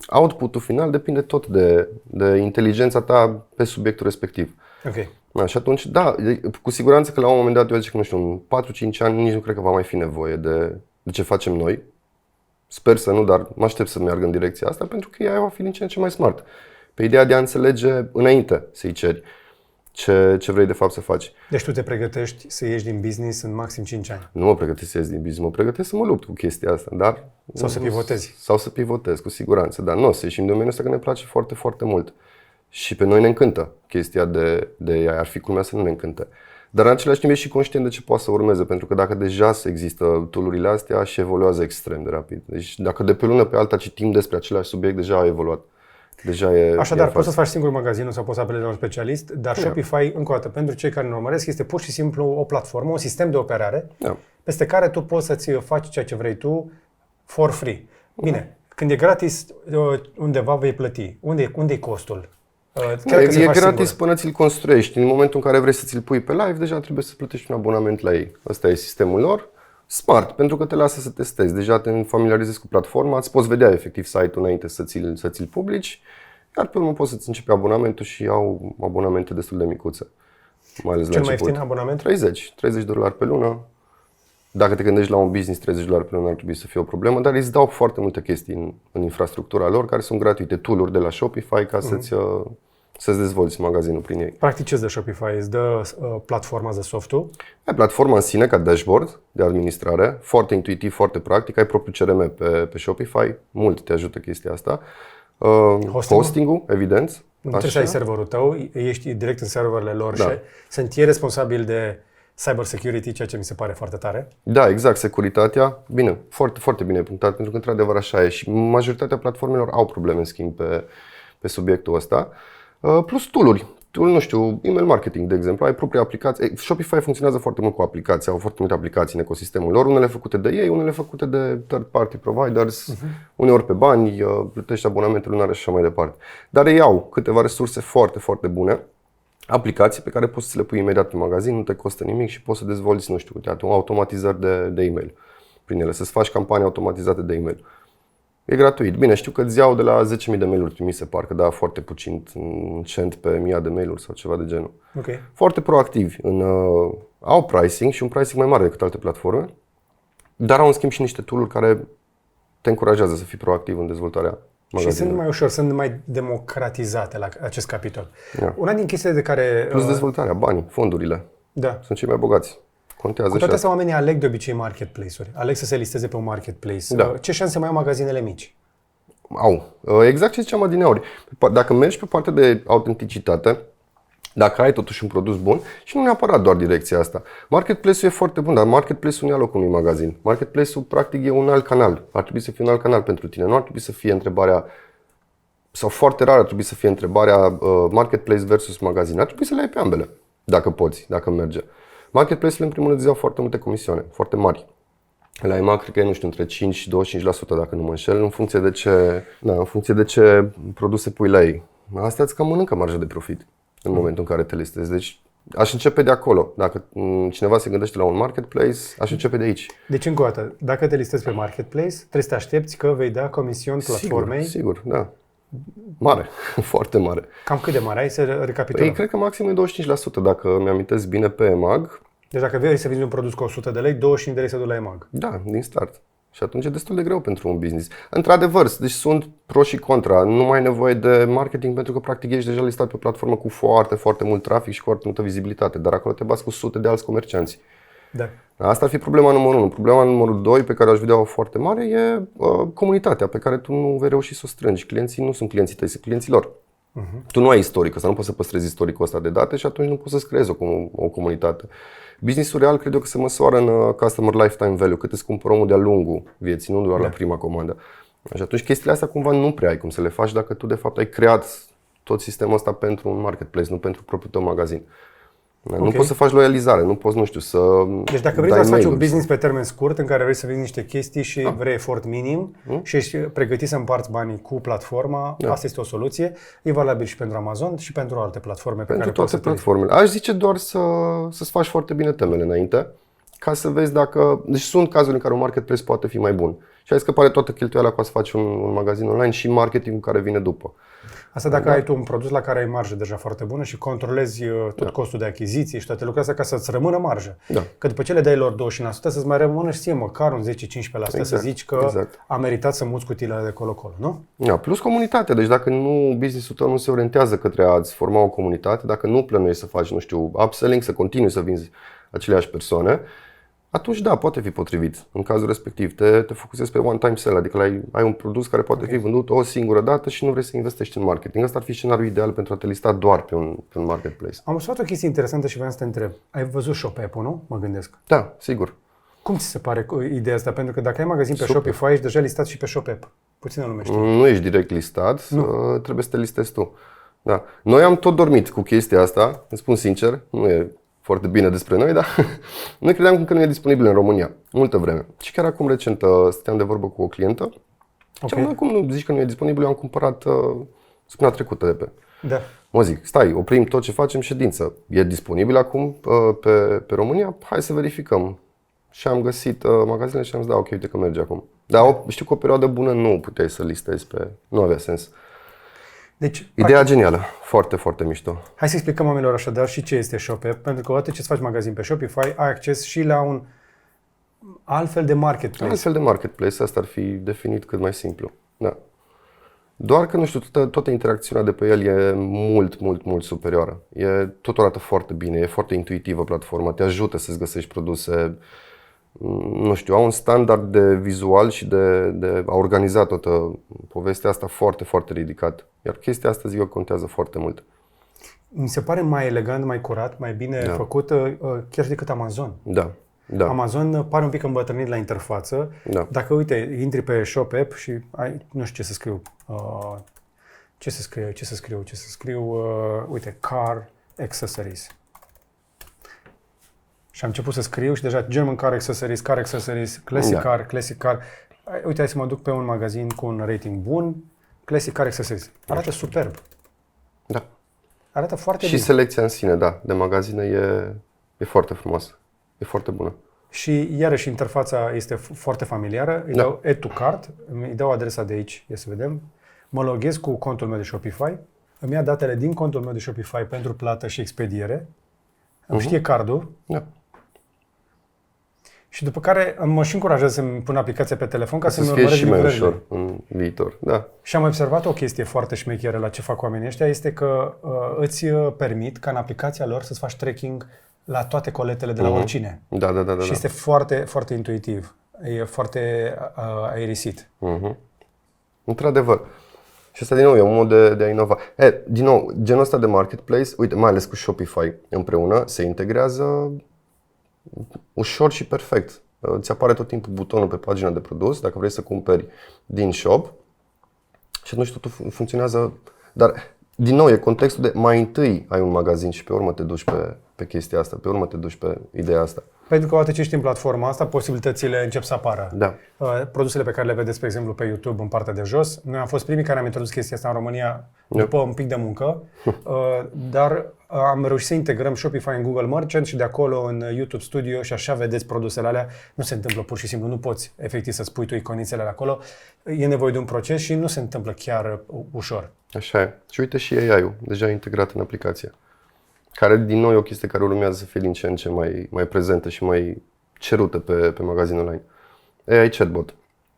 output-ul final depinde tot de inteligența ta pe subiectul respectiv. Și atunci, cu siguranță că la un moment dat, eu zic că, nu știu, în 4-5 ani nici nu cred că va mai fi nevoie de ce facem noi. Sper să nu, dar mă aștept să meargă în direcția asta pentru că ea va fi din ce în ce mai smart. Pe ideea de a înțelege înainte să-i ceri ce vrei de fapt să faci. Deci tu te pregătești să ieși din business în maxim 5 ani? Nu mă pregătesc să ies din business, mă pregătesc să mă lupt cu chestia asta, dar... Sau să pivotezi? Sau să pivotez, cu siguranță, dar nu o să ieșim din domeniul ăsta că ne place foarte, foarte mult. Și pe noi ne încântă chestia de AI, ar fi culmea să nu ne încânte. Dar în același timp e și conștient de ce poate să urmeze, pentru că dacă deja există tool-urile astea și evoluează extrem de rapid. Deci dacă de pe lună pe alta citim despre același subiect, deja a evoluat. Așadar, poți să-ți faci singur magazinul sau poți să apelezi la un specialist, dar Shopify, încă o dată, pentru cei care ne urmăresc, este pur și simplu o platformă, un sistem de operare, peste care tu poți să-ți faci ceea ce vrei tu for free. Bine, când e gratis, undeva vei plăti. Unde-i costul? E gratis până ți-l construiești. În momentul în care vrei să ți-l pui pe live, deja trebuie să plătești un abonament la ei. Ăsta e sistemul lor. Smart, pentru că te lasă să testezi. Deja te familiarizezi cu platforma, îți poți vedea efectiv site-ul înainte să ți-l publici, iar pe urmă poți să-ți începi abonamentul și au abonamente destul de micuțe. Mai ales Cel mai ieftin abonament? $30 pe lună. Dacă te gândești la un business, $30 pe lună ar trebui să fie o problemă, dar îți dau foarte multe chestii în infrastructura lor care sunt gratuite, tool-uri de la Shopify ca să-ți dezvolți magazinul prin ei. Practic ce-ți dă Shopify? Îți dă platforma de softul? Ai platforma în sine ca dashboard de administrare, foarte intuitiv, foarte practic, ai propriul CRM pe Shopify, mult te ajută chestia asta. Hosting-ul, evident. Nu trebuie să ai serverul tău, ești direct în serverele lor și sunt ei responsabili de cyber security, ceea ce mi se pare foarte tare. Da, exact, securitatea. Bine, foarte, foarte bine punctat, pentru că într-adevăr așa e și majoritatea platformelor au probleme în schimb pe subiectul ăsta. Plus tool-uri. Nu știu, email marketing, de exemplu, ai propria aplicație. Shopify funcționează foarte mult cu aplicații, au foarte multe aplicații în ecosistemul lor, unele făcute de ei, unele făcute de third party providers, uneori pe bani, plătești abonamente lunare și așa mai departe. Dar ei au câteva resurse foarte, foarte bune, aplicații pe care poți să le pui imediat în magazin, nu te costă nimic și poți să dezvolți, nu știu, automatizări de e-mail prin ele, să-ți faci campanii automatizate de e-mail. E gratuit. Bine, știu că îți iau de la 10.000 de mail-uri trimise, parcă da, foarte puțin, un cent pe 1000 de mail-uri sau ceva de genul. Okay. Foarte proactivi. Au pricing și un pricing mai mare decât alte platforme, dar au în schimb și niște tool-uri care te încurajează să fii proactiv în dezvoltarea magazinului. Și sunt mai ușor, sunt mai democratizate la acest capitol. Da. Una din chestiile de care... Plus dezvoltarea, banii, fondurile. Da. Sunt cei mai bogați. Contează cu toate și astea, oamenii aleg de obicei marketplace-uri. Aleg să se listeze pe un marketplace. Da. Ce șanse mai au magazinele mici? Au. Exact ce ziceam adineauri. Dacă mergi pe partea de autenticitate, dacă ai totuși un produs bun și nu neapărat doar direcția asta. Marketplace-ul e foarte bun, dar marketplace-ul nu ia locul unui magazin. Marketplace-ul practic e un alt canal. Ar trebui să fie un alt canal pentru tine. Nu ar trebui să fie întrebarea, sau foarte rar ar trebui să fie întrebarea marketplace versus magazin. Ar trebui să le ai pe ambele, dacă poți, dacă merge. Marketplace-urile în primul rând îți iau foarte multe comisioane, foarte mari. La EMAG cred că e, nu știu, între 5 și 25% dacă nu mă înșel, în funcție de ce produse pui la ei. Asta îți cam mănâncă marja de profit în momentul în care te listezi. Deci aș începe de acolo. Dacă cineva se gândește la un marketplace, aș începe de aici. Deci încă o dată, dacă te listezi pe marketplace, trebuie să te aștepți că vei da comision platformei. Sigur, da. Mare, foarte mare. Cam cât de mare? Hai să recapitulăm. Cred că maxim e 25%, dacă mi-amintesc bine, pe EMAG. Deci dacă vrei să vinzi un produs cu 100 de lei, 25 de lei se duc la EMAG. Da, din start. Și atunci e destul de greu pentru un business. Într-adevăr, deci sunt pro și contra. Nu mai ai nevoie de marketing pentru că practic ești deja listat pe o platformă cu foarte, foarte mult trafic și cu foarte multă vizibilitate. Dar acolo te bați cu sute de alți comercianți. Da. Asta ar fi problema numărul 1. Problema numărul 2 pe care aș vedea-o foarte mare e comunitatea pe care tu nu vei reuși să o strângi. Clienții nu sunt clienții tăi, sunt clienții lor. Tu nu ai istoric, ăsta nu poți să păstrezi istoricul ăsta de date și atunci nu poți să-ți creezi o comunitate. Businessul real cred eu că se măsoară în customer lifetime value, cât îți cumpără omul de-a lungul vieții, nu doar la prima comandă. Și atunci chestiile astea cumva nu prea ai cum să le faci dacă tu de fapt ai creat tot sistemul ăsta pentru un marketplace, nu pentru propriul tău magazin. Nu poți să faci loializare, nu poți, nu știu, să deci dacă vrei să faci un business pe termen scurt în care vrei să vinzi niște chestii și vrei efort minim și ești pregătit să împarți banii cu platforma, asta este o soluție. E valabil și pentru Amazon și pentru alte platforme pe care toate platformele. Aș zice doar să-ți faci foarte bine temele înainte, ca să vezi dacă... Deci sunt cazuri în care un marketplace poate fi mai bun. Și ai scăpat de toată cheltuiala ca să faci un magazin online și marketingul care vine după. Asta dacă ai tu un produs la care ai marjă deja foarte bună și controlezi tot costul de achiziție și toate lucrurile astea ca să-ți rămână marjă. Că după ce le dai lor 25%, să-ți mai rămână și ție măcar un 10-15% să zici că a meritat să muți cutiile de colo-colo, nu? Da, plus comunitatea. Deci dacă business-ul tău nu se orientează către a-ți forma o comunitate, dacă nu plănuiești să faci, nu știu, upselling, să continui să vinzi aceleași persoane, atunci da, poate fi potrivit. În cazul respectiv, te focusezi pe one-time sell, adică ai un produs care poate fi vândut o singură dată și nu vrei să investești în marketing. Asta ar fi scenariul ideal pentru a te lista doar pe un marketplace. Am observat o chestie interesantă și vreau să te întreb. Ai văzut ShopApp-ul, nu? Mă gândesc. Da, sigur. Cum ți se pare ideea asta? Pentru că dacă ai magazin pe Shopify, ești deja listat și pe ShopApp. Puțină lume știe. Nu ești direct listat, trebuie să te listezi tu. Da. Noi am tot dormit cu chestia asta, îți spun sincer, nu e foarte bine despre noi, dar noi credeam că nu e disponibil în România multă vreme. Și chiar acum recent stăteam de vorbă cu o clientă. Și cum nu zici că nu e disponibil, eu am cumpărat săptămâna trecută de pe. Da. Mă zic, stai, oprim tot ce facem, ședință. E disponibil acum pe România? Hai să verificăm. și am găsit magazinele și am zis, da, ok, uite că merge acum. Dar știu că o perioadă bună nu puteai să listezi nu avea sens. Deci, Ideea genială, foarte, foarte mișto. Hai să explicăm oamenilor așadar și ce este ShopApp, pentru că odată ce îți faci magazin pe Shopify, ai acces și la un altfel de marketplace. Altfel de marketplace, asta ar fi definit cât mai simplu. Da. Doar că, nu știu, toată interacțiunea de pe el e mult superioară. Tot arată foarte bine, e foarte intuitivă platforma, te ajută să-ți găsești produse, nu știu, au un standard de vizual și de a organiza toată povestea asta foarte, foarte ridicat. Iar chestia asta, zic eu, contează foarte mult. Mi se pare mai elegant, mai curat, mai bine făcut, chiar decât Amazon. Da. Amazon pare un pic îmbătrânit la interfață. Da. Dacă, uite, intri pe ShopApp și nu știu ce să scriu. Ce să scriu? Uite, car accessories. Și am început să scriu și deja German car accessories, classic car. Uite, hai să mă duc pe un magazin cu un rating bun. Classic car accessories. Arată superb. Da. Arată foarte bine. Și selecția în sine, da, de magazine e foarte frumoasă. E foarte bună. Și iarăși interfața este foarte familiară. Îi dau Add to Cart, îi dau adresa de aici, ia să vedem. Mă loghez cu contul meu de Shopify. Îmi ia datele din contul meu de Shopify pentru plată și expediere. Îmi știe cardul. Da. Și după care mă și încurajez să-mi pun aplicația pe telefon ca să-mi urmăresc livrările. și mai ușor în viitor. Da. Și am observat o chestie foarte șmecheră la ce fac oamenii ăștia, este că îți permit ca în aplicația lor să-ți faci tracking la toate coletele de la oricine. Da. Și este foarte, foarte intuitiv. E foarte aerisit. Într-adevăr. Și asta din nou e un mod de a inova. Din nou, genul ăsta de marketplace, uite, mai ales cu Shopify împreună, se integrează ușor și perfect. Ți apare tot timpul butonul pe pagina de produs, dacă vrei să cumperi din shop. Și atunci totul funcționează. Dar, din nou, e contextul de mai întâi ai un magazin și pe urmă te duci pe chestia asta, pe urmă te duci pe ideea asta. Pentru că odată ce ești în platforma asta, posibilitățile încep să apară. Da. Produsele pe care le vedeți, pe exemplu, pe YouTube în partea de jos. Noi am fost primii care am introdus chestia asta în România după un pic de muncă, dar am reușit să integrăm Shopify în Google Merchant și de acolo în YouTube Studio și așa vedeți produsele alea. Nu se întâmplă pur și simplu, nu poți efectiv să spui tu iconițele acolo. E nevoie de un proces și nu se întâmplă chiar ușor. Așa e. Și uite și AI-ul, deja integrat în aplicație. Care, din nou, e o chestie care urmează să fie din ce în ce mai prezentă și mai cerută pe magazin online. AI chatbot.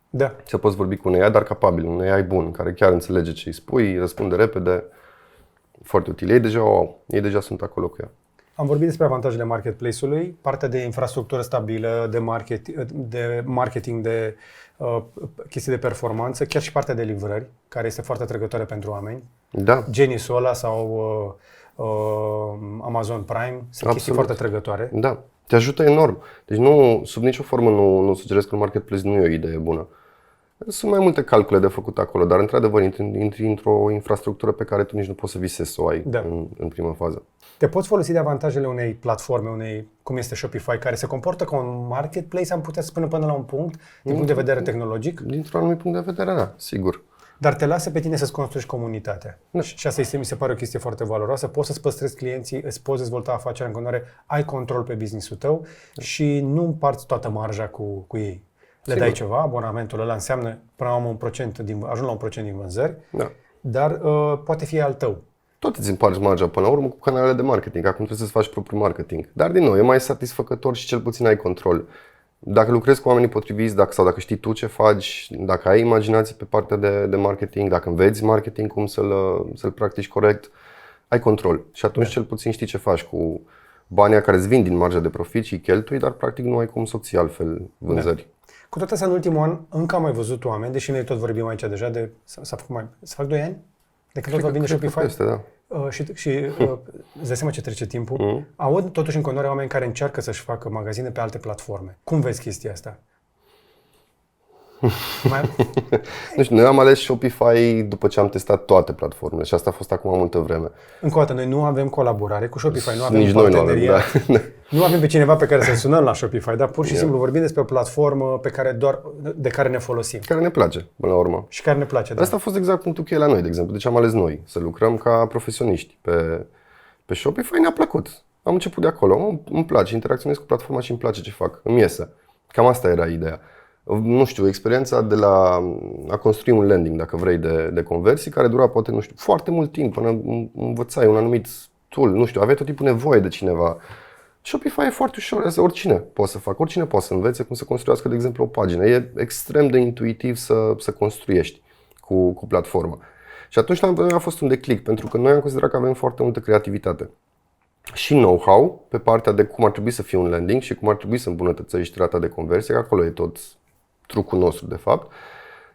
Da. Să poți vorbi cu un AI, dar capabil, un AI bun, care chiar înțelege ce îi spui, răspunde repede, foarte util. Ei deja sunt acolo cu ea. Am vorbit despre avantajele marketplace-ului, partea de infrastructură stabilă, de marketing, de chestii de performanță, chiar și partea de livrări, care este foarte atrăgătoare pentru oameni. Da. Genius ăla sau Amazon Prime, sunt chestii foarte atrăgătoare. Da, te ajută enorm. Deci nu, sub nicio formă nu sugerez că un marketplace nu e o idee bună. Sunt mai multe calcule de făcut acolo, dar într-adevăr intri într-o infrastructură pe care tu nici nu poți să visezi să o ai în prima fază. Te poți folosi de avantajele unei platforme, cum este Shopify, care se comportă ca un marketplace, am putea spune până la un punct, din punct de vedere tehnologic? Dintr-un anumit punct de vedere, da, sigur. Dar te lasă pe tine să-ți construiești comunitatea. Da. Și asta mi se pare o chestie foarte valoroasă. Poți să-ți păstrezi clienții, îți poți dezvolta afacerea în continuare, ai control pe business-ul tău și nu împarți toată marja cu ei. Le dai ceva, abonamentul ăla înseamnă până la urmă ajung la 1% din vânzări, dar poate fi al tău. Tot îți împarți marja până la urmă cu canalele de marketing. Acum trebuie să-ți faci propriul marketing. Dar din nou, e mai satisfăcător și cel puțin ai control. Dacă lucrezi cu oamenii potriviți sau dacă știi tu ce faci, dacă ai imaginație pe partea de marketing, dacă înveți marketing, cum să-l practici corect, ai control. Și atunci cel puțin știi ce faci cu banii care îți vin din marja de profit și îi cheltui, dar practic nu ai cum să obții altfel vânzări. Cu toate astea, în ultimul an, încă am mai văzut oameni, deși noi tot vorbim aici deja de, să fac 2 ani? De când tot vorbim de Shopify? Este, da. Și îți dai seama ce trece timpul. Aud totuși în continuare oameni care încearcă să-și facă magazine pe alte platforme. Cum vezi chestia asta? Nu știu, noi am ales Shopify după ce am testat toate platformele și asta a fost acum multă vreme. Încă o dată, noi nu avem colaborare cu Shopify, nu avem nici parteneria. Noi nu avem, Nu avem pe cineva pe care să sunăm la Shopify, dar pur și simplu vorbim despre o platformă de care ne folosim. Care ne place, până la urmă. Și care ne place, da. Asta a fost exact punctul cheie la noi, de exemplu. Deci am ales noi să lucrăm ca profesioniști pe Shopify, ne-a plăcut. Am început de acolo, îmi place, interacționez cu platforma și îmi place ce fac, îmi iese. Cam asta era ideea. Nu știu, experiența de a construi un landing, dacă vrei, de conversii, care dura poate, nu știu, foarte mult timp până învățai un anumit tool, nu știu, aveai tot timpul nevoie de cineva. Shopify e foarte ușor, asta oricine poate să facă, oricine poate să învețe cum să construiască, de exemplu, o pagină. E extrem de intuitiv să construiești cu platforma. Și atunci a fost un declic, pentru că noi am considerat că avem foarte multă creativitate și know-how pe partea de cum ar trebui să fie un landing și cum ar trebui să îmbunătățești rata de conversie, că acolo e tot trucul nostru de fapt,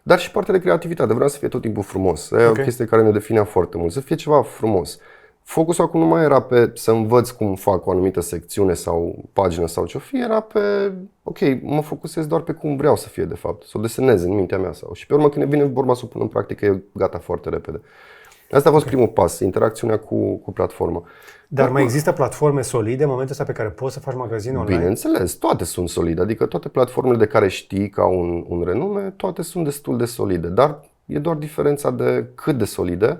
dar și partea de creativitate. Vreau să fie tot timpul frumos. E o chestie care ne definea foarte mult, să fie ceva frumos. Focusul acum nu mai era pe să învăț cum fac o anumită secțiune sau pagină sau ce-o fi, era pe, ok, mă focusez doar pe cum vreau să fie de fapt, să o desenez în mintea mea și pe urmă când vine vorba să o pun în practică, e gata foarte repede. Asta a fost primul pas, interacțiunea cu platforma. Dar mai există platforme solide în momentul ăsta pe care poți să faci magazin online? Bineînțeles, toate sunt solide, adică toate platformele de care știi că au un renume, toate sunt destul de solide, dar e doar diferența de cât de solide,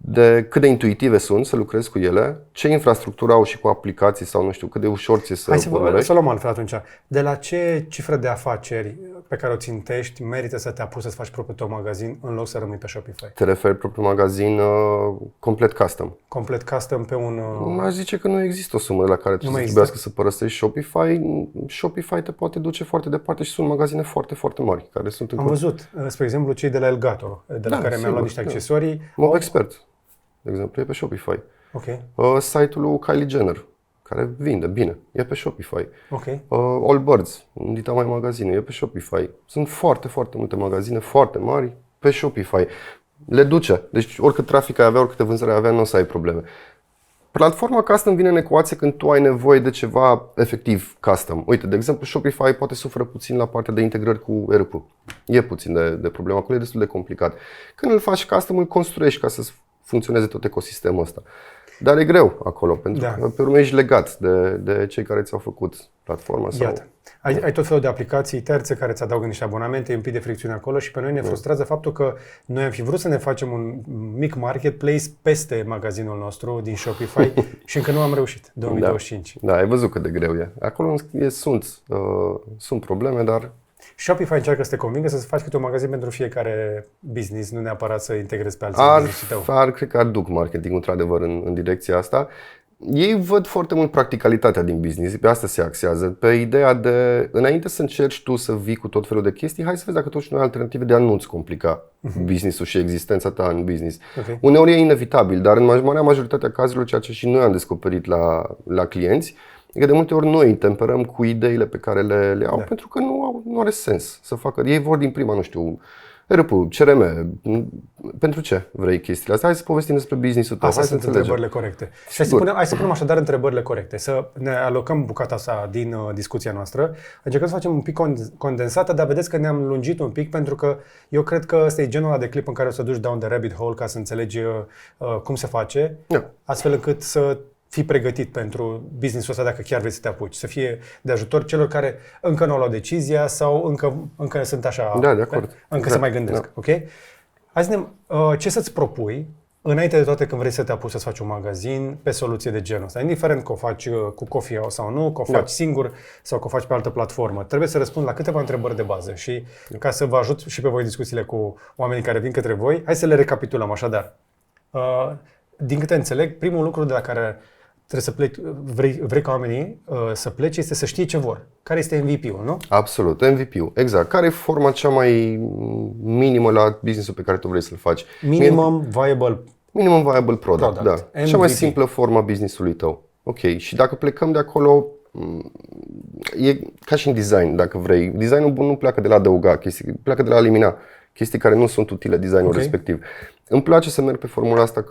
de cât de intuitive sunt să lucrezi cu ele, ce infrastructură au și cu aplicații sau nu știu, cât de ușor ți să urmărești. Hai să luăm altfel atunci. De la ce cifră de afaceri pe care o țintești merită să te apuci să-ți faci propriul tău magazin în loc să rămâi pe Shopify? Te referi propriul magazin complet custom. Complet custom pe un... Aș zice că nu există o sumă de la care tu să trebuiască să părăsești Shopify. Shopify te poate duce foarte departe și sunt magazine foarte, foarte mari care sunt Am văzut, spre exemplu, cei de la Elgato, de la care mi-am luat niște accesorii. Mob Expert, de exemplu, e pe Shopify. Okay. Site-ul lui Kylie Jenner, care vinde bine, e pe Shopify. Okay. Allbirds, Dita Mai Magazine, e pe Shopify. Sunt foarte, foarte multe magazine foarte mari pe Shopify. Le duce. Deci oricât trafic ai avea, oricâte vânzări ai avea, nu o să ai probleme. Platforma custom vine în ecuație când tu ai nevoie de ceva efectiv custom. Uite, de exemplu, Shopify poate suferă puțin la partea de integrări cu ERP. E puțin de problemă acolo, e destul de complicat. Când îl faci custom, îl construiești ca să funcționeze tot ecosistemul ăsta. Dar e greu acolo, pentru că pe urmă ești legat de cei care ți-au făcut platforma. Sau... Iată. Ai tot felul de aplicații terțe care îți adaugă niște abonamente, e un pic de fricțiune acolo și pe noi ne frustrează faptul că noi am fi vrut să ne facem un mic marketplace peste magazinul nostru din Shopify și încă nu am reușit, 2025. Da, ai văzut cât de greu e. Acolo sunt probleme, dar... Shopify încearcă să te convingă să faci câte un magazin pentru fiecare business, nu neapărat să integrezi pe alții. Cred că ar duc marketingul într-adevăr în direcția asta. Ei văd foarte mult practicalitatea din business, pe asta se axează, pe ideea de, înainte să încerci tu să vii cu tot felul de chestii, hai să vezi dacă totuși nu ai alternative de a nu-ți complica business-ul și existența ta în business. Okay. Uneori e inevitabil, dar în marea majoritatea cazurilor, ceea ce și noi am descoperit la clienți, e că de multe ori noi îi temperăm cu ideile pe care le au, pentru că nu are sens să facă. Ei vor din prima, nu știu, ERP, CRM, pentru ce vrei chestiile astea? Hai să povestim despre business-ul tău. Astea sunt întrebările corecte. Hai să punem așadar întrebările corecte, să ne alocăm bucata asta din discuția noastră. Încercăm să facem un pic condensată, dar vedeți că ne-am lungit un pic pentru că eu cred că ăsta e genul ăla de clip în care o să duci down the rabbit hole ca să înțelegi cum se face, astfel încât să fii pregătit pentru business-ul ăsta dacă chiar vrei să te apuci, să fie de ajutor celor care încă nu au luat decizia sau încă sunt așa, de acord. Încă se mai gândesc. Ok? Hai să ce să-ți propui înainte de toate când vrei să te apuci să-ți faci un magazin pe soluție de genul ăsta, indiferent că o faci cu Coffee sau nu, că o faci singur sau că o faci pe altă platformă. Trebuie să răspund la câteva întrebări de bază și ca să vă ajut și pe voi în discuțiile cu oamenii care vin către voi, hai să le recapitulăm așadar. Din câte înțeleg, primul lucru de la care trebuie să pleci, vrei ca oamenii să plece, este să știe ce vor. Care este MVP-ul, nu? Absolut, MVP-ul, exact. Care e forma cea mai minimă la business-ul pe care tu vrei să-l faci? Minimum viable product. Da. MVP. Cea mai simplă forma business-ului tău. Ok, și dacă plecăm de acolo, e ca și în design, dacă vrei. Designul bun nu pleacă de la adăuga chestii, pleacă de la elimina chestii care nu sunt utile designul respectiv. Îmi place să merg pe formula asta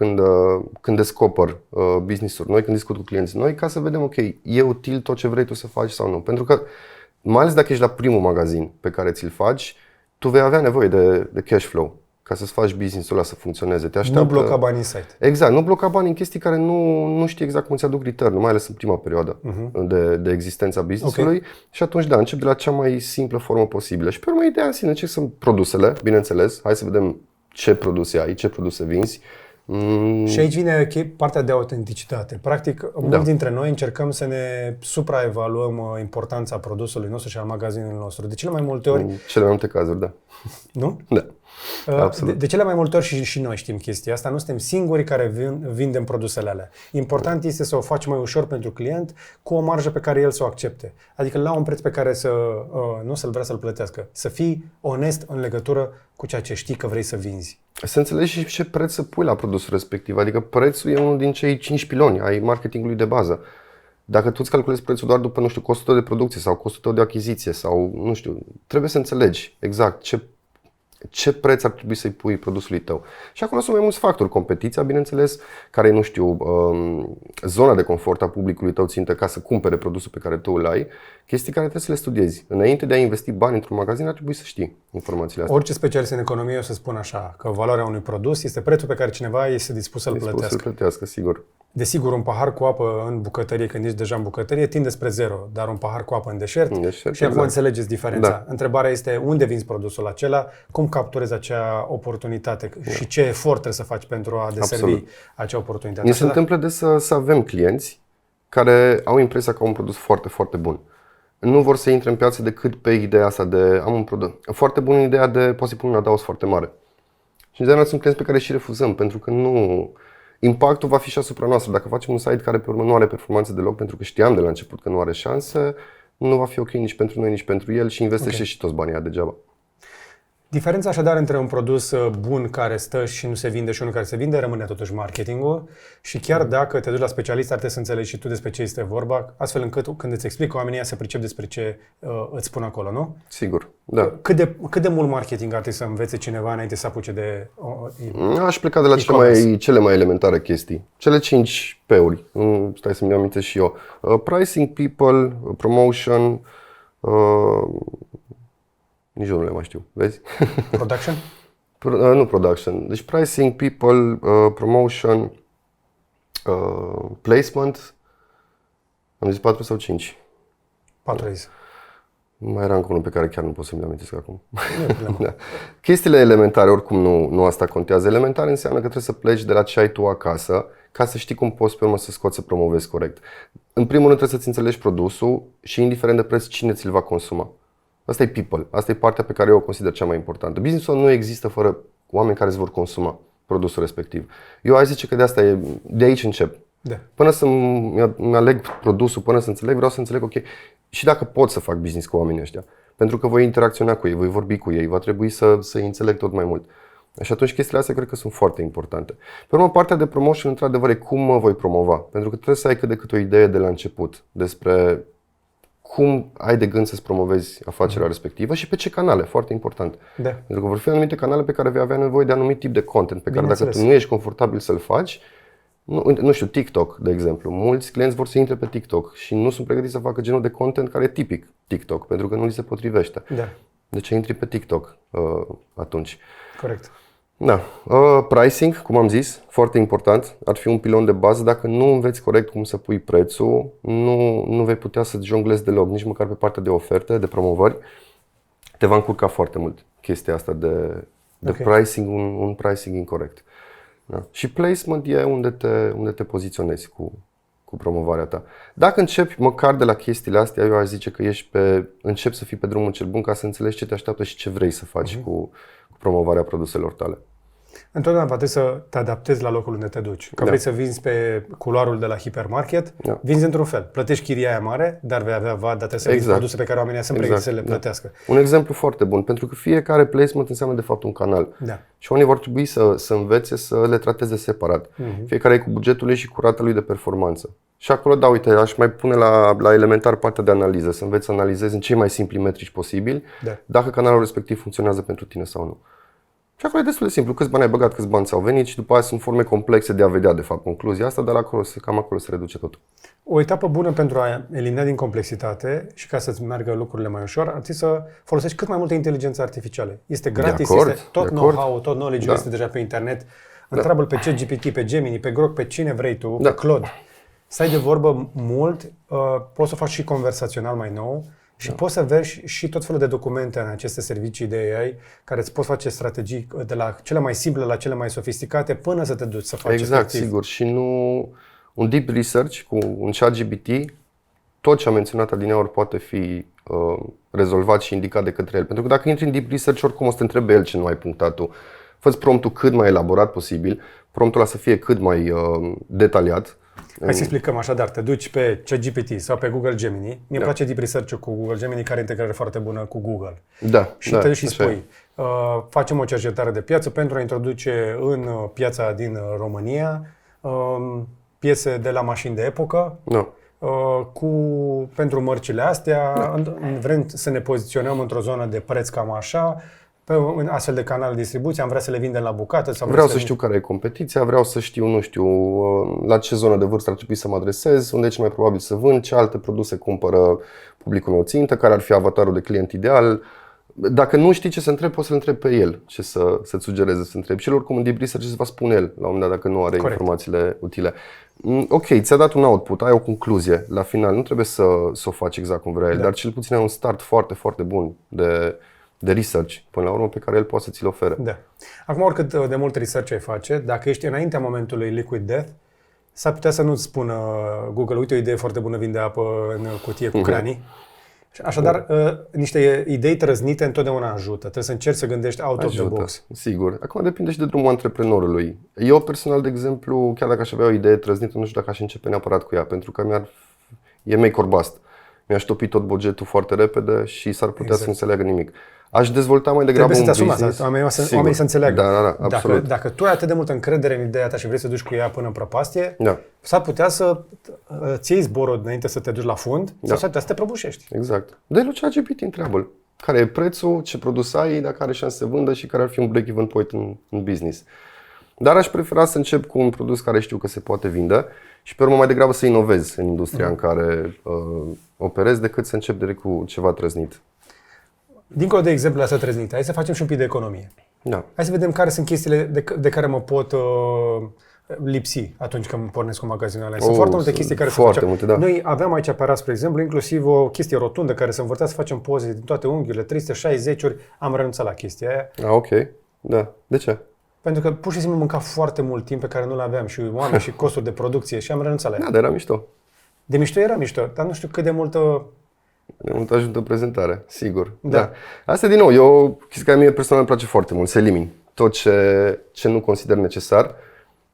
când descoper business-uri noi, când discut cu clienții noi, ca să vedem, ok, e util tot ce vrei tu să faci sau nu. Pentru că, mai ales dacă ești la primul magazin pe care ți-l faci, tu vei avea nevoie de cash flow ca să-ți faci business-ul ăla să funcționeze. Te așteaptă... Nu bloca bani în site. Exact, nu bloca bani în chestii care nu știi exact cum îți aduc return, mai ales în prima perioadă de existența business-ului. Și atunci, încep de la cea mai simplă formă posibilă. Și pe urmă, ideea în sine, ce sunt produsele, bineînțeles, hai să vedem ce produse ai, ce produse vinzi. Și aici vine partea de autenticitate. Practic, mulți dintre noi încercăm să ne supraevaluăm importanța produsului nostru și al magazinului nostru. De cele mai multe ori... În cele mai multe cazuri, da. Nu? Da. Absolut. De cele mai multe ori și noi știm chestia asta, nu suntem singurii care vindem produsele alea. Important este să o faci mai ușor pentru client cu o marjă pe care el să o accepte. Adică la un preț pe care nu să-l vrea să-l plătească. Să fii onest în legătură cu ceea ce știi că vrei să vinzi. Să înțelegi și ce preț să pui la produsul respectiv. Adică prețul e unul din cei 5 piloni ai marketingului de bază. Dacă tu îți calculezi prețul doar după, costul tău de producție sau costul tău de achiziție sau, trebuie să înțelegi exact ce preț ar trebui să-i pui produsului tău. Și acolo sunt mai mulți factori. Competiția, bineînțeles, care e, zona de confort a publicului tău țintă ca să cumpere produsul pe care tu îl ai, chestii care trebuie să le studiezi. Înainte de a investi bani într-un magazin, ar trebui să știi informațiile astea. Orice specialist în economie o să spun așa, că valoarea unui produs este prețul pe care cineva este dispus să-l plătească. Sigur. Desigur, un pahar cu apă în bucătărie, când ești deja în bucătărie, tinde spre zero, dar un pahar cu apă în deșert și acum înțelegeți diferența. Da. Întrebarea este unde vinzi produsul acela, cum capturezi acea oportunitate și ce efort trebuie să faci pentru a deservi acea oportunitate. Ne se întâmplă des să avem clienți care au impresia că au un produs foarte, foarte bun. Nu vor să intre în piață decât pe ideea asta de am un produs foarte bun, ideea de poate să pun un adaos foarte mare. Și de sunt clienți pe care și refuzăm, pentru că impactul va fi și asupra noastră. Dacă facem un site care pe urmă nu are performanțe deloc, pentru că știam de la început că nu are șanse, nu va fi ok nici pentru noi, nici pentru el și investește și toți banii degeaba. Diferența așadar între un produs bun care stă și nu se vinde și unul care se vinde rămâne totuși marketingul și chiar dacă te duci la specialist ar trebui să înțelegi și tu despre ce este vorba, astfel încât când îți explic oamenii să pricep despre ce îți spun acolo, nu? Sigur, da. Cât de mult marketing ar trebui să învețe cineva înainte să apuce de Aș pleca de la cele mai elementare chestii. Cele 5 P-uri, stai să-mi amintesc și eu. Pricing, people, promotion, nici eu nu le mai știu, vezi? Production? Nu production. Deci pricing, people, promotion, placement. Am zis 4 sau 5? 4 ai zis. Mai era încă unul pe care chiar nu pot să-mi amintesc acum. Da. Chestiile elementare, oricum nu asta contează. Elementare înseamnă că trebuie să pleci de la ce ai tu acasă ca să știi cum poți pe urmă să scoți, să promovezi corect. În primul rând trebuie să-ți înțelegi produsul și indiferent de preț cine ți-l va consuma. Asta e people. Asta e partea pe care eu o consider cea mai importantă. Business-ul nu există fără oameni care îți vor consuma produsul respectiv. Eu aș zice că de aici încep. Da. Până să-mi aleg produsul, până să înțeleg, vreau să înțeleg, ok, și dacă pot să fac business cu oamenii ăștia. Pentru că voi interacționa cu ei, voi vorbi cu ei, va trebui să-i înțeleg tot mai mult. Și atunci chestiile astea cred că sunt foarte importante. Pe urmă, partea de promotion, într-adevăr, e cum mă voi promova. Pentru că trebuie să ai cât de cât o idee de la început despre cum ai de gând să-ți promovezi afacerea respectivă și pe ce canale, foarte important. Da. Pentru că vor fi anumite canale pe care vei avea nevoie de anumit tip de content, pe care dacă tu nu ești confortabil să-l faci, nu știu, TikTok, de exemplu. Mulți clienți vor să intre pe TikTok și nu sunt pregătiți să facă genul de content care e tipic TikTok, pentru că nu li se potrivește. Da. Deci intri pe TikTok atunci. Corect. Da. Pricing, cum am zis, foarte important, ar fi un pilon de bază. Dacă nu înveți corect cum să pui prețul, nu vei putea să jonglezi deloc, nici măcar pe partea de oferte, de promovări. Te va încurca foarte mult chestia asta de pricing, un pricing incorrect. Da. Și placement e unde te poziționezi cu promovarea ta. Dacă începi măcar de la chestiile astea, eu aș zice că începi să fii pe drumul cel bun ca să înțelegi ce te așteaptă și ce vrei să faci cu promovarea produselor tale. Întotdeauna va trebui să te adaptezi la locul unde te duci. Că vrei să vinzi pe culoarul de la hipermarket, vinzi într-un fel. Plătești chiria aia mare, dar vei avea dar trebuie să vinzi produse pe care oamenii sunt pregătiți să le plătească. Un exemplu foarte bun, pentru că fiecare placement înseamnă de fapt un canal. Da. Și oamenii vor trebui să învețe să le trateze separat. Fiecare e cu bugetul lui și cu rata lui de performanță. Și acolo, da, uite, aș mai pune la elementar partea de analiză, să înveți să analizezi în cei mai simpli metrici posibili, dacă canalul respectiv funcționează pentru tine sau nu. Și acolo e destul de simplu, câți bani ai băgat, câți bani ți-au venit și după aia sunt forme complexe de a vedea de fapt concluzia asta, dar cam acolo se reduce totul. O etapă bună pentru a elimina din complexitate și ca să-ți meargă lucrurile mai ușor, ar trebui să folosești cât mai multă inteligență artificială. Este gratis, este tot know-how, tot knowledge-ul este deja pe internet. Întreabă-l pe ChatGPT, pe Gemini, pe Grok, pe cine vrei tu, pe Claude. Stai de vorbă mult, poți să faci și conversațional mai nou. Și poți să vezi și tot felul de documente în aceste servicii de AI care îți pot face strategii de la cele mai simple la cele mai sofisticate până să te duci să faci Exact, efectiv. sigur. Și nu un deep research cu un ChatGPT, tot ce am menționat adineauri poate fi rezolvat și indicat de către el. Pentru că dacă intri în deep research, oricum o să te întrebe el ce nu ai punctat tu. Fă-ți promptul cât mai elaborat posibil, promptul ăla să fie cât mai detaliat. Hai să explicăm așadar, te duci pe ChatGPT sau pe Google Gemini. Mie îmi place Deep Research-ul cu Google Gemini, care are integrare foarte bună cu Google. Da, Și te duci și spui, facem o cercetare de piață pentru a introduce în piața din România piese de la mașini de epocă, pentru mărcile astea, vrem să ne poziționăm într-o zonă de preț cam așa, pe un astfel de canal de distribuție, am vrea să le vindem la bucată. Sau vreau să știu care e competiția, vreau să știu, nu știu, la ce zonă de vârstă ar trebui să mă adresez, unde e cel mai probabil să vând, ce alte produse cumpără publicul meu țintă, care ar fi avatarul de client ideal. Dacă nu știi ce să întrebi, poți să-l întrebi pe el, ce să-ți sugereze să întrebi. Și el oricum în deep research se va spune el, la un moment dat, dacă nu are informațiile utile. Ok, ți-a dat un output, ai o concluzie la final, nu trebuie să o faci exact cum vrea el, dar cel puțin ai un start foarte, foarte bun de research, până la urmă, pe care el poate să ți-l ofere. Da. Acum, oricât de mult research ai face, dacă ești înaintea momentului Liquid Death, s-ar putea să nu-ți spună Google, uite o idee foarte bună, vinde apă în cutie cu cranii. Așadar, niște idei trăznite întotdeauna ajută. Trebuie să încerci să gândești out of the box. Sigur. Acum depinde și de drumul antreprenorului. Eu personal, de exemplu, chiar dacă aș avea o idee trăznită, nu știu dacă aș începe neapărat cu ea, pentru că e make or bust. Mi-aș topi tot bugetul foarte repede și s-ar putea să nu înțeleagă nimic. Aș dezvolta mai degrabă un business. Oamenii să înțeleagă. Da, absolut. Dacă tu ai atât de multă încredere în ideea ta și vrei să duci cu ea până în prăpastie, s-ar putea să ți iei zborul înainte să te duci la fund sau s-ar putea să te prăbușești. Exact. Dă-i ChatGPT, întreabă-l. Care e prețul, ce produs ai, dacă are șanse să vândă și care ar fi un break-even point în business. Dar aș prefera să încep cu un produs care știu că se poate vinde și pe urmă mai degrabă să inovezi în industria în care operezi decât să încep direct cu ceva trăznit. Dincolo de exemplul astea trăznite, hai să facem și un pic de economie. Hai să vedem care sunt chestiile de care mă pot lipsi atunci când pornesc cu magazinul ăla. Sunt foarte multe chestii care se fac. Noi aveam aici pe Ras, spre exemplu, inclusiv o chestie rotundă care se învârtea să facem poze din toate unghiurile, 360 ori, am renunțat la chestia aia. Ok, da. De ce? Pentru că pur și simplu mânca foarte mult timp pe care nu-l aveam și oameni și costuri de producție și am renunțat la ea. Da, dar era mișto. De mișto era mișto, dar nu știu cât de multă... De mult ajută prezentarea, sigur. Da. Asta din nou, eu chestia care mie personal îmi place foarte mult, să elimin tot ce nu consider necesar.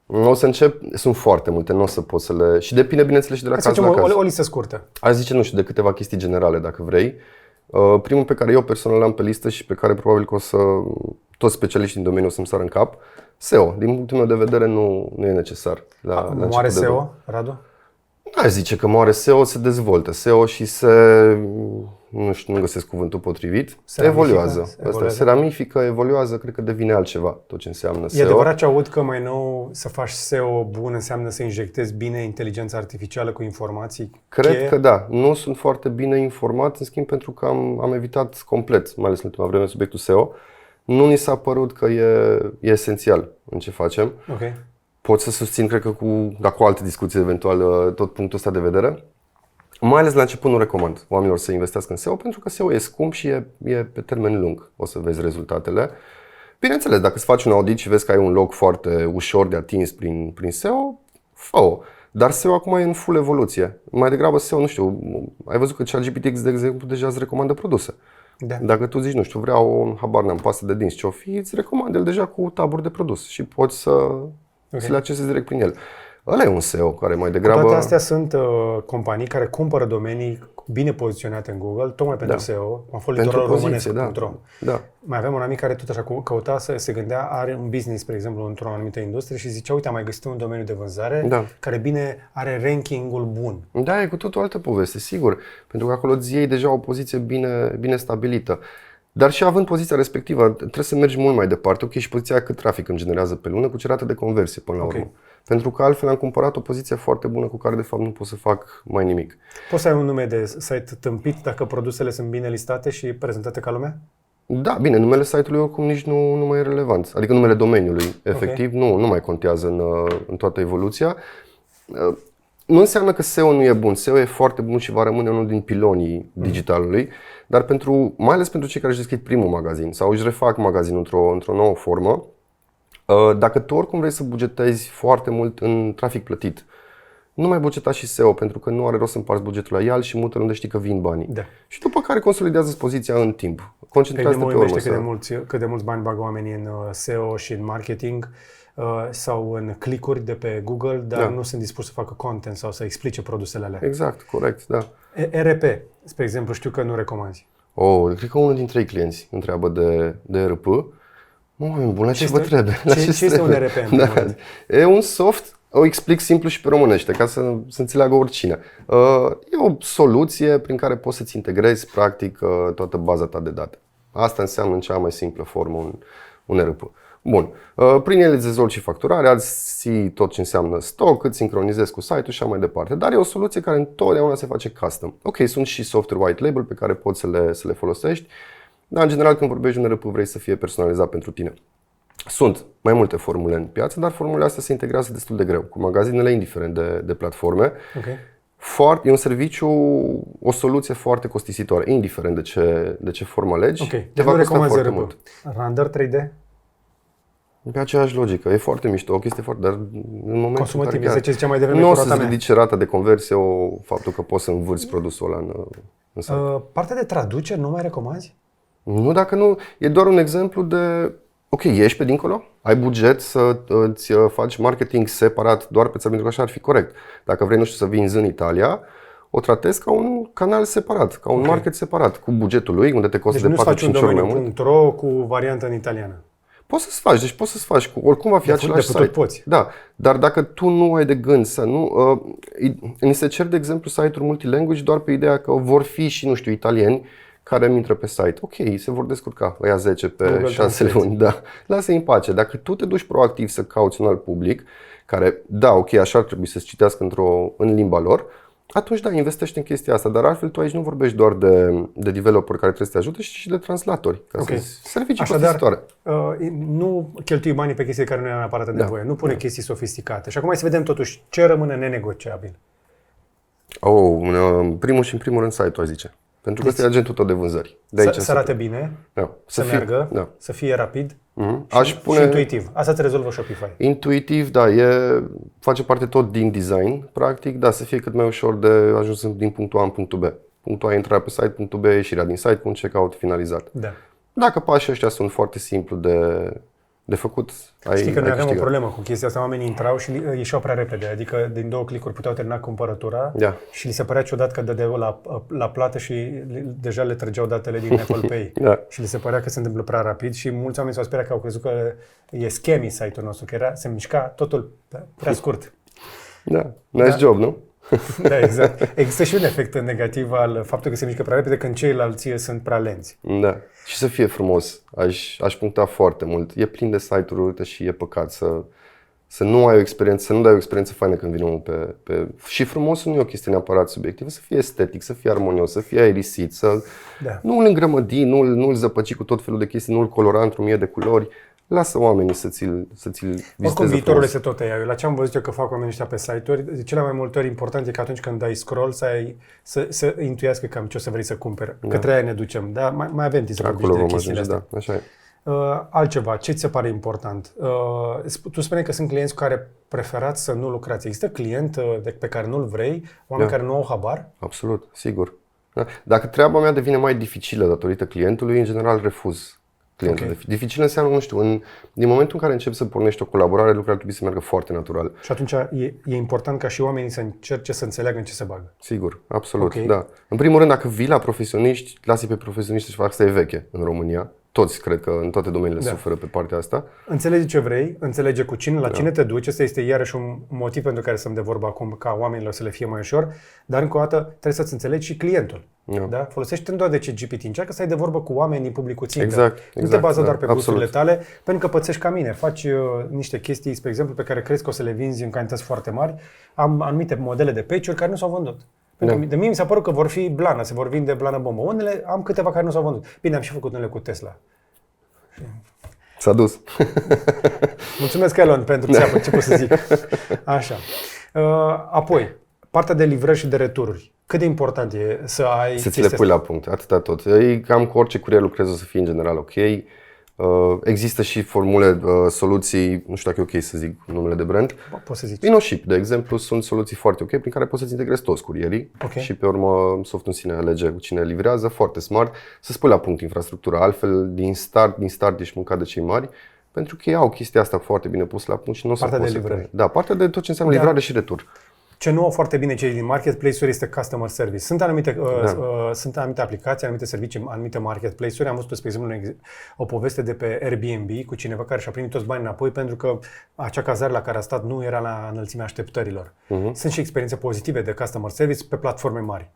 O să încep, sunt foarte multe, nu o să pot să le... Și depinde, bineînțeles, și de la caz la caz. O listă scurtă. Aș zice, nu știu, de câteva chestii generale, dacă vrei. Primul pe care eu personal l-am pe listă și pe care probabil că toți specialiștii din domeniu o să-mi sară în cap, SEO. Din punctul meu de vedere nu e necesar. Moare SEO, Radu? Aș zice că moare SEO, se dezvoltă SEO și nu știu, nu găsesc cuvântul potrivit, evoluează. Se ramifică, evoluează, cred că devine altceva tot ce înseamnă SEO. E adevărat ce aud că mai nou să faci SEO bun înseamnă să injectezi bine inteligența artificială cu informații? Cred că da. Nu sunt foarte bine informat, în schimb, pentru că am evitat complet, mai ales în ultima vreme, subiectul SEO. Nu ni s-a părut că e esențial în ce facem. Okay. Pot să susțin, cred că cu alte discuții eventual, tot punctul ăsta de vedere. Mai ales la început nu recomand oamenilor să investească în SEO, pentru că SEO e scump și e pe termen lung. O să vezi rezultatele. Bineînțeles, dacă îți faci un audit și vezi că ai un loc foarte ușor de atins prin SEO, fă-o. Dar SEO acum e în full evoluție. Mai degrabă SEO, nu știu, ai văzut că ChatGPT, de exemplu, deja îți recomandă produse. Da. Dacă tu zici, nu știu, vreau, habar n-am, pastă de dinți, ce-o fi, îți recomandă el deja cu taburi de produs și poți să le accesezi direct prin el. Ăla e un SEO care mai degrabă... Toate astea sunt companii care cumpără domenii bine poziționate în Google, tocmai pentru SEO, cum a fost litoralromânesc.ro. Mai avem un amic care tot așa căuta să se gândea, are un business, spre exemplu, într-o anumită industrie și zicea, uite, am mai găsit un domeniu de vânzare care are ranking-ul bun. Da, e cu totul o altă poveste, sigur, pentru că acolo îți iei deja o poziție bine stabilită. Dar și având poziția respectivă, trebuie să mergi mult mai departe. Ok, și poziția cât trafic îmi generează pe lună, cu ce rată de conversie până la urmă. Pentru că altfel am cumpărat o poziție foarte bună cu care de fapt nu pot să fac mai nimic. Poți să ai un nume de site tâmpit dacă produsele sunt bine listate și prezentate ca lumea? Da, bine, numele site-ului oricum nici nu mai e relevant. Adică numele domeniului, efectiv, nu mai contează în toată evoluția. nu înseamnă că SEO nu e bun. SEO e foarte bun și va rămâne unul din pilonii digitalului, dar mai ales pentru cei care își deschid primul magazin sau își refac magazinul într-o nouă formă, dacă tu oricum vrei să bugetezi foarte mult în trafic plătit, nu mai bugeta și SEO, pentru că nu are rost să împarți bugetul la el și multe unde știi că vin banii. Da. Și după care consolidează poziția în timp. Concentrează-te pe urmă. Cât de mulți bani bagă oamenii în SEO și în marketing sau în clicuri de pe Google, dar nu sunt dispuși să facă content sau să explice produsele alea. Exact, corect, da. ERP, spre exemplu, știu că nu recomanzi. Cred că unul din 3 clienți întreabă de ERP. Oameni buni, la ce vă trebuie? Ce este un ERP? E un soft, o explic simplu și pe românește, ca să înțeleagă oricine. E o soluție prin care poți să-ți integrezi, practic, toată baza ta de date. Asta înseamnă în cea mai simplă formă un ERP. Bun. Prin el îți dezvolți și facturarea, îți tot ce înseamnă stock, îți sincronizezi cu site-ul și așa mai departe. Dar e o soluție care întotdeauna se face custom. Ok, sunt și software white label pe care poți să le folosești, dar în general când vorbești de un ERP vrei să fie personalizat pentru tine. Sunt mai multe formule în piață, dar formulele astea se integrează destul de greu cu magazinele, indiferent de platforme. Okay. E un serviciu, o soluție foarte costisitoare, indiferent de ce formă alegi. Okay. Te va costa foarte mult. Render 3D? Pe aceeași logică. E foarte mișto, o chestie foarte, dar în momentul în care chiar zicea mai devreme nu o să-ți ridice rata de conversie faptul că poți să învârți produsul ăla în site. Partea de traducere nu mai recomanzi? Nu, dacă nu, e doar un exemplu de ok, ieși pe dincolo, ai buget să îți faci marketing separat doar pe țară, pentru că așa ar fi corect. Dacă vrei, nu știu, să vinzi în Italia, o tratezi ca un canal separat, ca un market separat, cu bugetul lui, unde te costă deci de 4-5 ori mai mult. Deci nu faci un domeniu.ro cu variantă în italiană. Poți să-ți faci, oricum va fi același site. Poți. Da, dar dacă tu nu ai de gând să nu... ni se cer, de exemplu, site-uri multilanguage doar pe ideea că vor fi și, nu știu, italieni care îmi intră pe site. Ok, se vor descurca, ăia 10 pe Google 6 luni. Da. Lasă-i în pace. Dacă tu te duci proactiv să cauți un alt public, care, da, ok, așa ar trebui să-ți citească în limba lor, atunci da, investește în chestia asta, dar altfel tu aici nu vorbești doar de developeri care trebuie să te ajute, ci și de translatori, ca să servicii costisitoare. Nu cheltui banii pe chestii care nu ai neapărat nevoie, nu pune chestii sofisticate. Și acum hai să vedem totuși ce rămâne nenegociabil. În primul rând site-ul, aș zice. Pentru că ăsta e agentul tău de vânzări. Să arate bine, să meargă, să fie rapid și intuitiv. Asta te rezolvă Shopify. Intuitiv, da, face parte tot din design, practic, da, să fie cât mai ușor de ajuns din punctul A în punctul B. Punctul A e intrarea pe site, punctul B e ieșirea din site cu un checkout finalizat. Da. Dacă pașii ăștia sunt foarte simplu de făcut, Știi că noi aveam o problemă cu chestia asta, oamenii intrau și ieșeau prea repede, adică din 2 clicuri puteau termina cumpărătura și li se părea ciudat că dădeau la plată și deja le trăgeau datele din Apple Pay. Și li se părea că se întâmplă prea rapid și mulți oameni s-au speriat că au crezut că e scammy site-ul nostru, că se mișca totul prea scurt. Da, nice job, nu? Da, exact. Există și un efect negativ al faptului că se mișcă prea repede când ceilalți sunt prea lenți. Da. Și să fie frumos. Aș puncta foarte mult. E plin de site-uri și e păcat să nu ai o experiență, să nu dai o experiență faină când vine omul pe... Și frumosul nu e o chestie neapărat subiectivă, să fie estetic, să fie armonios, să fie aerisit, să nu îl îngrămădi, nu îl zăpăci cu tot felul de chestii, nu îl colora într-o mie de culori. Lasă oamenii să ți-l viziteze. Oricum, viitorul este tot ea. La ce am văzut eu că fac oamenii ăștia pe site-uri, de cele mai multe ori important e că atunci când dai scroll să intuiască cam ce o să vrei să cumperi. Către aia ne ducem. Da? Mai avem timp să vorbim de chestiile astea. Da, așa e. Altceva, ce ți se pare important? Tu spuneai că sunt clienți cu care preferați să nu lucrați. Există client pe care nu-l vrei, oameni care nu au habar? Absolut, sigur. Dacă treaba mea devine mai dificilă datorită clientului, în general refuz clientul. Dificil înseamnă, nu știu, din momentul în care începi să pornești o colaborare, lucrurile ar trebui să meargă foarte natural. Și atunci e important ca și oamenii să încerce să înțeleagă în ce se bagă. Sigur, absolut, da. În primul rând, dacă vii la profesioniști, lasă-i pe profesioniști să-și facă, asta e veche în România. Toți, cred că în toate domeniile suferă pe partea asta. Înțelege ce vrei, înțelege cu cine, la cine te duci. Asta este iarăși un motiv pentru care stăm de vorbă acum, ca oamenilor să le fie mai ușor. Dar încă o dată trebuie să-ți înțelegi și clientul. Da? Folosește nu doar de ChatGPT, încearcă să ai de vorbă cu oameni din publicul țintă. Exact, nu te baza doar pe gusturile tale, pentru că pățești ca mine. Faci niște chestii, spre exemplu, pe care crezi că o să le vinzi în cantități foarte mari. Am anumite modele de page-uri care nu s-au vândut. Pentru că de mie mi s-a părut că vor fi blană, se vor vinde blană bombă. Unele am câteva care nu s-au vândut. Bine, am și făcut unele cu Tesla. S-a dus. Mulțumesc, Elon, pentru țeapă, ce pot să zic. Așa. Apoi, Partea de livrări și de retururi. Cât de important e să ai să ți le pui la punct, atâta tot. E cam cu orice curier lucrezi o să fie în general ok. Există și formule, soluții, nu știu dacă e ok să zic numele de brand. Poți să zici. InnoShip, de exemplu, sunt soluții foarte ok prin care poți să-ți integrezi toți curierii și pe urmă softul în sine alege cu cine livrează, foarte smart, să pui la punct infrastructura, altfel din start ești mâncat de cei mari, pentru că ei au chestia asta foarte bine pusă la punct și nu o să partea de poți livrări. Da, partea de tot ce înseamnă livrare și retur. Ce nu au foarte bine cei din marketplace-uri este customer service. Sunt anumite aplicații, anumite servicii, anumite marketplace-uri. Am văzut, spre exemplu, o poveste de pe Airbnb cu cineva care și-a primit toți banii înapoi pentru că acea cazare la care a stat nu era la înălțimea așteptărilor. Sunt și experiențe pozitive de customer service pe platforme mari.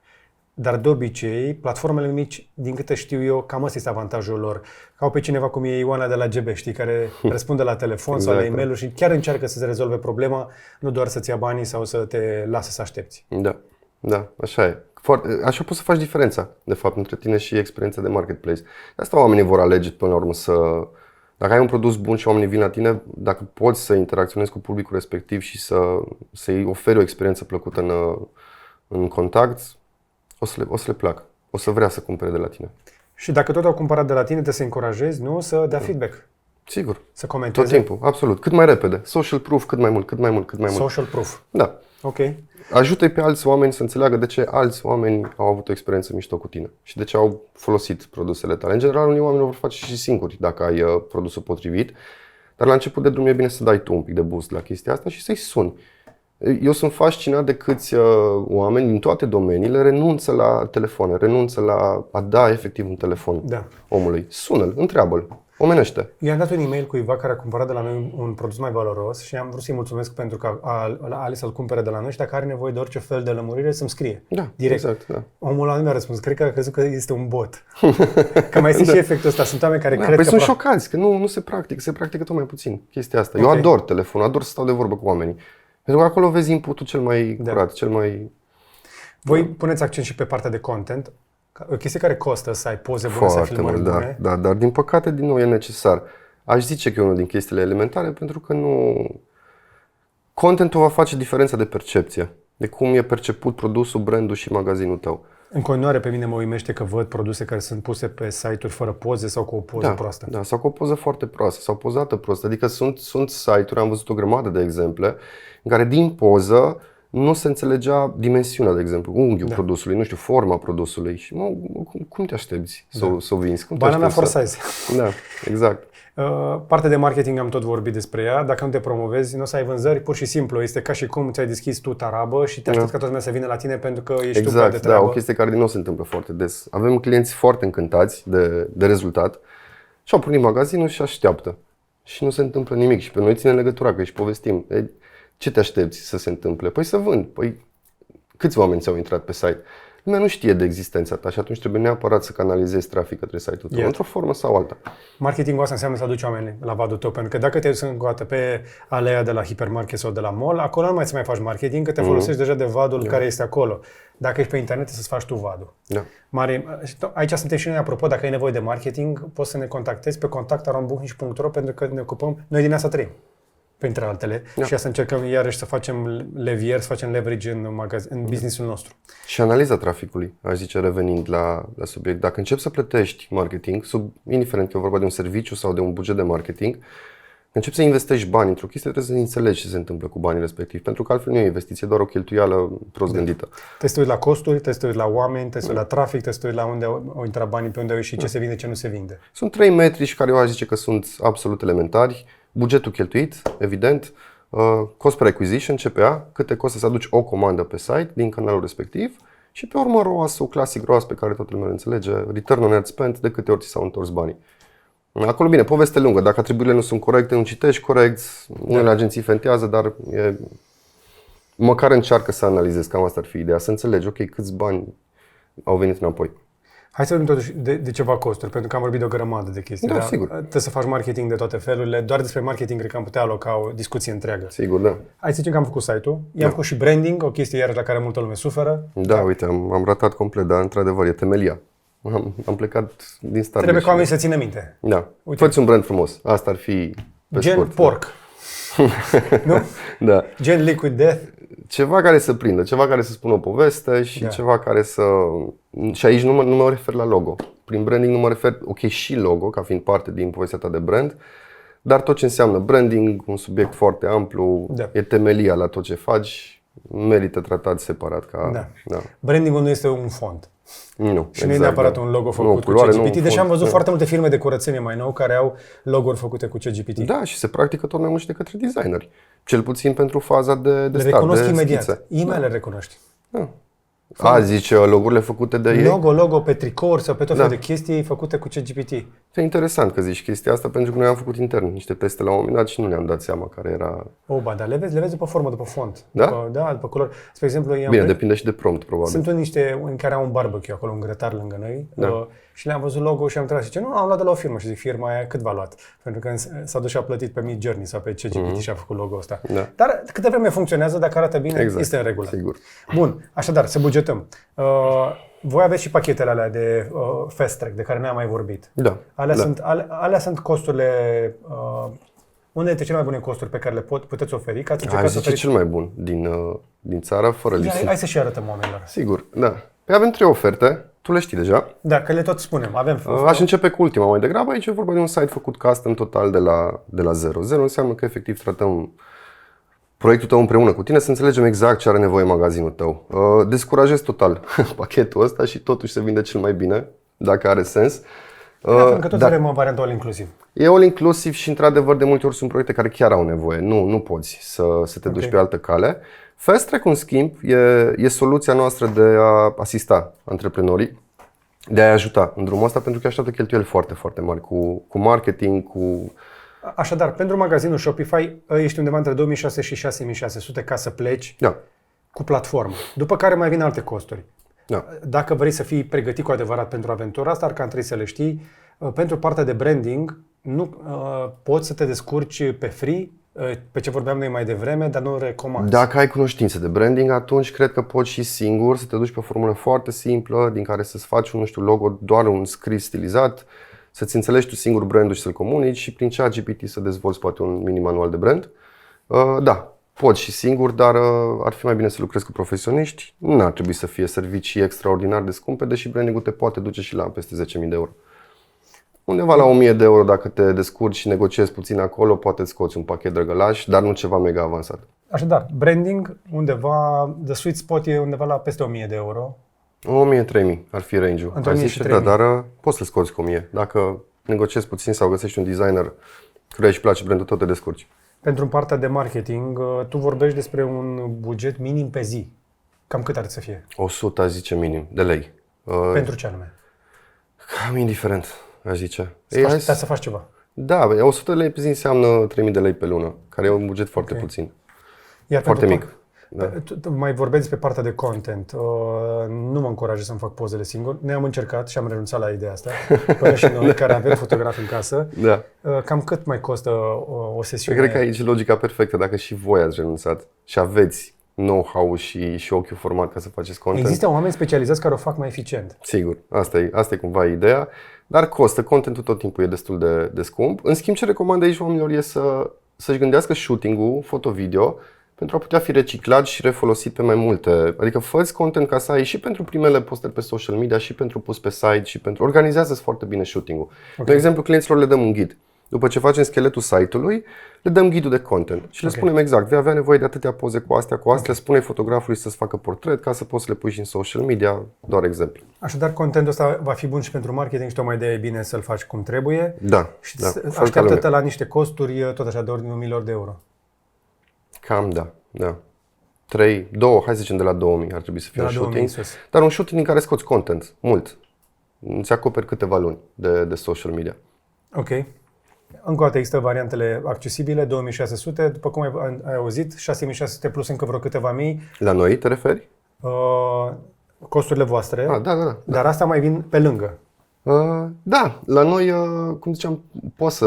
Dar de obicei, platformele mici, din câte știu eu, cam ăsta este avantajul lor. Că au pe cineva cum e Ioana de la GB, știi, care răspunde la telefon sau la e-mail-uri și chiar încearcă să-ți rezolve problema, nu doar să-ți ia banii sau să te lasă să aștepți. Da, așa e. Așa poți să faci diferența, de fapt, între tine și experiența de marketplace. De asta oamenii vor alege până la urmă dacă ai un produs bun și oamenii vin la tine, dacă poți să interacționezi cu publicul respectiv și să-i oferi o experiență plăcută în contact, o să le placă. O să vrea să cumpere de la tine. Și dacă tot au cumpărat de la tine, te să încurajezi, nu? Să dea feedback. Sigur. Să comenteze. Tot timpul, absolut. Cât mai repede. Social proof, cât mai mult. Social proof. Da. Ok. Ajută-i pe alți oameni să înțeleagă de ce alți oameni au avut o experiență mișto cu tine și de ce au folosit produsele tale. În general, unii oameni o vor face și singuri dacă ai produsul potrivit, dar la început de drum e bine să dai tu un pic de boost la chestia asta și să-i suni. Eu sunt fascinat de câți oameni din toate domeniile renunță la telefoane, renunță la a da efectiv un telefon omului. Sună-l, întreabă-l, omenește. I-am dat un e-mail cuiva care a cumpărat de la noi un produs mai valoros și am vrut să-i mulțumesc pentru că a ales să-l cumpere de la noi și dacă are nevoie de orice fel de lămurire să-mi scrie. Direct. Exact, da. Omul ăla nu mi-a răspuns, cred că a crezut că este un bot. Că mai este și efectul ăsta, sunt oameni care cred că... sunt șocați, că nu se practică, se practică tot mai puțin chestia asta. Eu ador telefonul, ador să stau de vorbă cu oamenii. Pentru că acolo vezi inputul cel mai curat, cel mai... Voi puneți accent și pe partea de content, o chestie care costă să ai poze bune, să ai filmări bune. Da, dar din păcate din nou e necesar. Aș zice că e unul din chestiile elementare pentru că contentul va face diferența de percepție, de cum e perceput produsul, brandul și magazinul tău. În continuare pe mine mă uimește că văd produse care sunt puse pe site-uri fără poze sau cu o poză proastă. Da, sau cu o poză foarte proastă sau pozată proastă. Adică sunt site-uri, am văzut o grămadă de exemple, în care din poză nu se înțelegea dimensiunea, de exemplu, unghiul produsului, nu știu, forma produsului. Și cum te aștepți să o vinzi? Banana for size. Da, exact. Partea de marketing am tot vorbit despre ea. Dacă nu te promovezi, nu o să ai vânzări, pur și simplu. Este ca și cum ți-ai deschis tu tarabă și te aștepți ca toată lumea să vină la tine pentru că ești tu de treabă. O chestie care din nou se întâmplă foarte des. Avem clienți foarte încântați de rezultat și au pornit magazinul și așteaptă. Și nu se întâmplă nimic și pe noi ține legătura, că își povestim. Ce te aștepți să se întâmple? Păi să vând. Păi câți oameni ți-au intrat pe site? Lumea nu știe de existența ta și atunci trebuie neapărat să canalizezi trafic către site-ul tău, într-o formă sau alta. Marketingul asta înseamnă să aduci oameni la vadul tău, pentru că dacă te duci încă o dată pe aleea de la hipermarket sau de la mall, acolo nu mai să mai faci marketing, că te folosești deja de vadul care este acolo. Dacă ești pe internet, să-ți faci tu vadul. Aici suntem și noi, apropo, dacă ai nevoie de marketing, poți să ne contactezi pe contact@booknici.ro pentru că ne ocupăm, noi din asta trăim. Printre altele, și să încercăm iarăși să facem levier, să facem leverage în business-ul nostru. Și analiza traficului, aș zice, revenind la subiect. Dacă începi să plătești marketing, indiferent că e vorba de un serviciu sau de un buget de marketing, începi să investești bani într-o chestie, trebuie să înțelegi ce se întâmplă cu banii respectivi, pentru că altfel nu e o investiție, doar o cheltuială prost gândită. Trebuie să te uiți la costuri, trebuie să te uiți la oameni, trebuie să te uiți la trafic, trebuie să te uiți la unde au intrat banii, pe unde au ieșit, ce se vinde, ce nu se vinde. Sunt 3 metrici care eu aș zice că sunt absolut elementari. Bugetul cheltuit, evident, cost per acquisition, CPA, cât te costă să aduci o comandă pe site din canalul respectiv și pe urmă ROAS-ul, clasic ROAS pe care toată lumea îl înțelege, return on ad spend, de câte ori ți s-au întors banii. Acolo, bine, poveste lungă, dacă atribuirile nu sunt corecte, nu citești corect, unele agenții fentează, dar măcar încearcă să analizezi, cam asta ar fi ideea, să înțelegi, ok, câți bani au venit înapoi. Hai să vorbim totuși de ceva costuri, pentru că am vorbit de o grămadă de chestii. Da, sigur. Trebuie să faci marketing de toate felurile. Doar despre marketing cred că am putea aloca o discuție întreagă. Sigur, da. Hai să zicem că am făcut site-ul. I-am făcut și branding, o chestie iarăși la care multă lume suferă. Da, uite, am ratat complet, dar într-adevăr e temelia. Am plecat din start. Trebuie ca oamenii să țină minte. Da. Fă-ți un brand frumos. Asta ar fi pe Gen scurt. porc. Nu? Da. Gen Liquid Death. ceva care să prindă, ceva care să spună o poveste și ceva care să... Și aici nu mă refer la logo. Prin branding nu mă refer, ok, și logo, ca fiind parte din povestea ta de brand, dar tot ce înseamnă branding, un subiect foarte amplu, e temelia la tot ce faci, merită tratat separat. Brandingul nu este un font. Nu, și nu e neapărat un logo făcut cu ChatGPT, deși am văzut foarte multe firme de curățenie mai nou care au logo-uri făcute cu ChatGPT. Da, și se practică tot mai mult și de către designeri. Cel puțin pentru faza de start, le recunosc imediat. Schițe. E-mail le recunoști. Zici logo-urile făcute de ei? Logo pe tricouri sau pe tot felul de chestii făcute cu ChatGPT. E interesant că zici chestia asta, pentru că noi am făcut intern niște teste la un moment dat și nu ne-am dat seama care era... Dar le vezi după formă, după font. Da? După culori. Spre exemplu, bine, depinde și de prompt, probabil. Sunt niște în care au un barbecue acolo, un grătar lângă noi. Și le-am văzut logo și am întrebat și zice, nu, am luat de la o firmă. Și zic, firma aia cât v-a luat? Pentru că s-a dus și a plătit pe Midjourney sau pe ChatGPT și a făcut logo ăsta. Dar câte vreme funcționează, dacă arată bine, este în regulă. Sigur. Bun, așadar, să bugetăm. Voi aveți și pachetele alea de Fast Track, de care ne-am mai vorbit. Alea sunt costurile, unde dintre cele mai bune costuri pe care le puteți oferi? Aș zice cel mai bun din țară, fără lipsă. Hai să și arătăm oamenilor. Sigur, da. Păi avem 3 oferte, tu le știi deja. Da, că le tot spunem. Aș începe cu ultima mai degrabă. Aici e vorba de un site făcut custom total de la zero. Zero înseamnă că efectiv tratăm proiectul tău împreună cu tine, să înțelegem exact ce are nevoie magazinul tău. Descurajez total pachetul ăsta și totuși se vinde cel mai bine, dacă are sens. Pentru că tot avem varianta all inclusiv. E all inclusiv și într-adevăr de multe ori sunt proiecte care chiar au nevoie. Nu poți să te duci pe altă cale. Fast Track, în schimb, e soluția noastră de a asista antreprenorii, de a-i ajuta în drumul ăsta, pentru că așteaptă cheltuieli foarte, foarte mari cu marketing, cu... Așadar, pentru magazinul Shopify ești undeva între 2600 și 6600 ca să pleci cu platformă. După care mai vin alte costuri. Dacă vrei să fii pregătit cu adevărat pentru aventura asta, ar cam trebui să le știi. Pentru partea de branding, nu poți să te descurci pe free, pe ce vorbeam noi mai devreme, dar nu recomand. Dacă ai cunoștințe de branding, atunci cred că poți și singur să te duci pe o formulă foarte simplă, din care să-ți faci un logo, doar un scris stilizat, să-ți înțelegi tu singur brandul și să-l comunici și prin ChatGPT să dezvolți poate un mini manual de brand. Poți și singur, dar ar fi mai bine să lucrezi cu profesioniști. Nu ar trebui să fie servicii extraordinar de scumpe, deși branding-ul te poate duce și la peste 10.000 de euro. Undeva la 1.000 de euro, dacă te descurci și negociezi puțin acolo, poate scoți un pachet drăgălaș, dar nu ceva mega avansat. Așadar, branding, undeva, the sweet spot e undeva la peste 1.000 de euro. 1.000-3.000 ar fi range-ul. Dar poți să scoți cu 1.000. Dacă negociezi puțin sau găsești un designer căruia își place brandul, tot te descurci. Pentru partea de marketing, tu vorbești despre un buget minim pe zi. Cam cât ar să fie? 100, zice minim, de lei. Pentru ce anume? Cam indiferent, aș zice. Să faci ceva. Da, 100 de lei pe zi înseamnă 3.000 de lei pe lună, care e un buget foarte puțin. Foarte mic. Tu mai vorbești despre partea de content. Nu mă încurajez să-mi fac pozele singur. Noi am încercat și am renunțat la ideea asta. Până și noi care avem fotografi în casă. Cam cât mai costă o sesiune? Cred că aici e logica perfectă. Dacă și voi ați renunțat și aveți know-how și ochiul format ca să faceți content. Există oameni specializați care o fac mai eficient. Sigur, asta e cumva ideea. Dar costă. Contentul tot timpul e destul de scump. În schimb, ce recomand aici oamenilor e să-și gândească shooting-ul, foto-video, pentru a putea fi reciclat și refolosit pe mai multe. Adică fă-ți content ca să ai și pentru primele postări pe social media, și pentru pus pe site, și pentru... Organizează-ți foarte bine shooting-ul. De exemplu, clienților le dăm un ghid. După ce facem scheletul site-ului, le dăm ghidul de content și le spunem exact, vei avea nevoie de atâtea poze cu astea, spune fotografului să-ți facă portret ca să poți să le pui și în social media, doar exemplu. Așadar, contentul ăsta va fi bun și pentru marketing și tocmai de e bine să-l faci cum trebuie. Și așteaptă-te la niște costuri tot așa de ordinul 1.000 de euro. Cam da. 2, hai să zicem de la 2000 ar trebui să fie un shooting. Dar un shooting în care scoți content, mult. Îți acoperi câteva luni de social media. Ok. Încă o dată există variantele accesibile, 2600, după cum ai auzit, 6600 plus încă vreo câteva mii. La noi te referi? Costurile voastre. Da. Dar asta mai vin pe lângă. La noi, cum ziceam, poți să...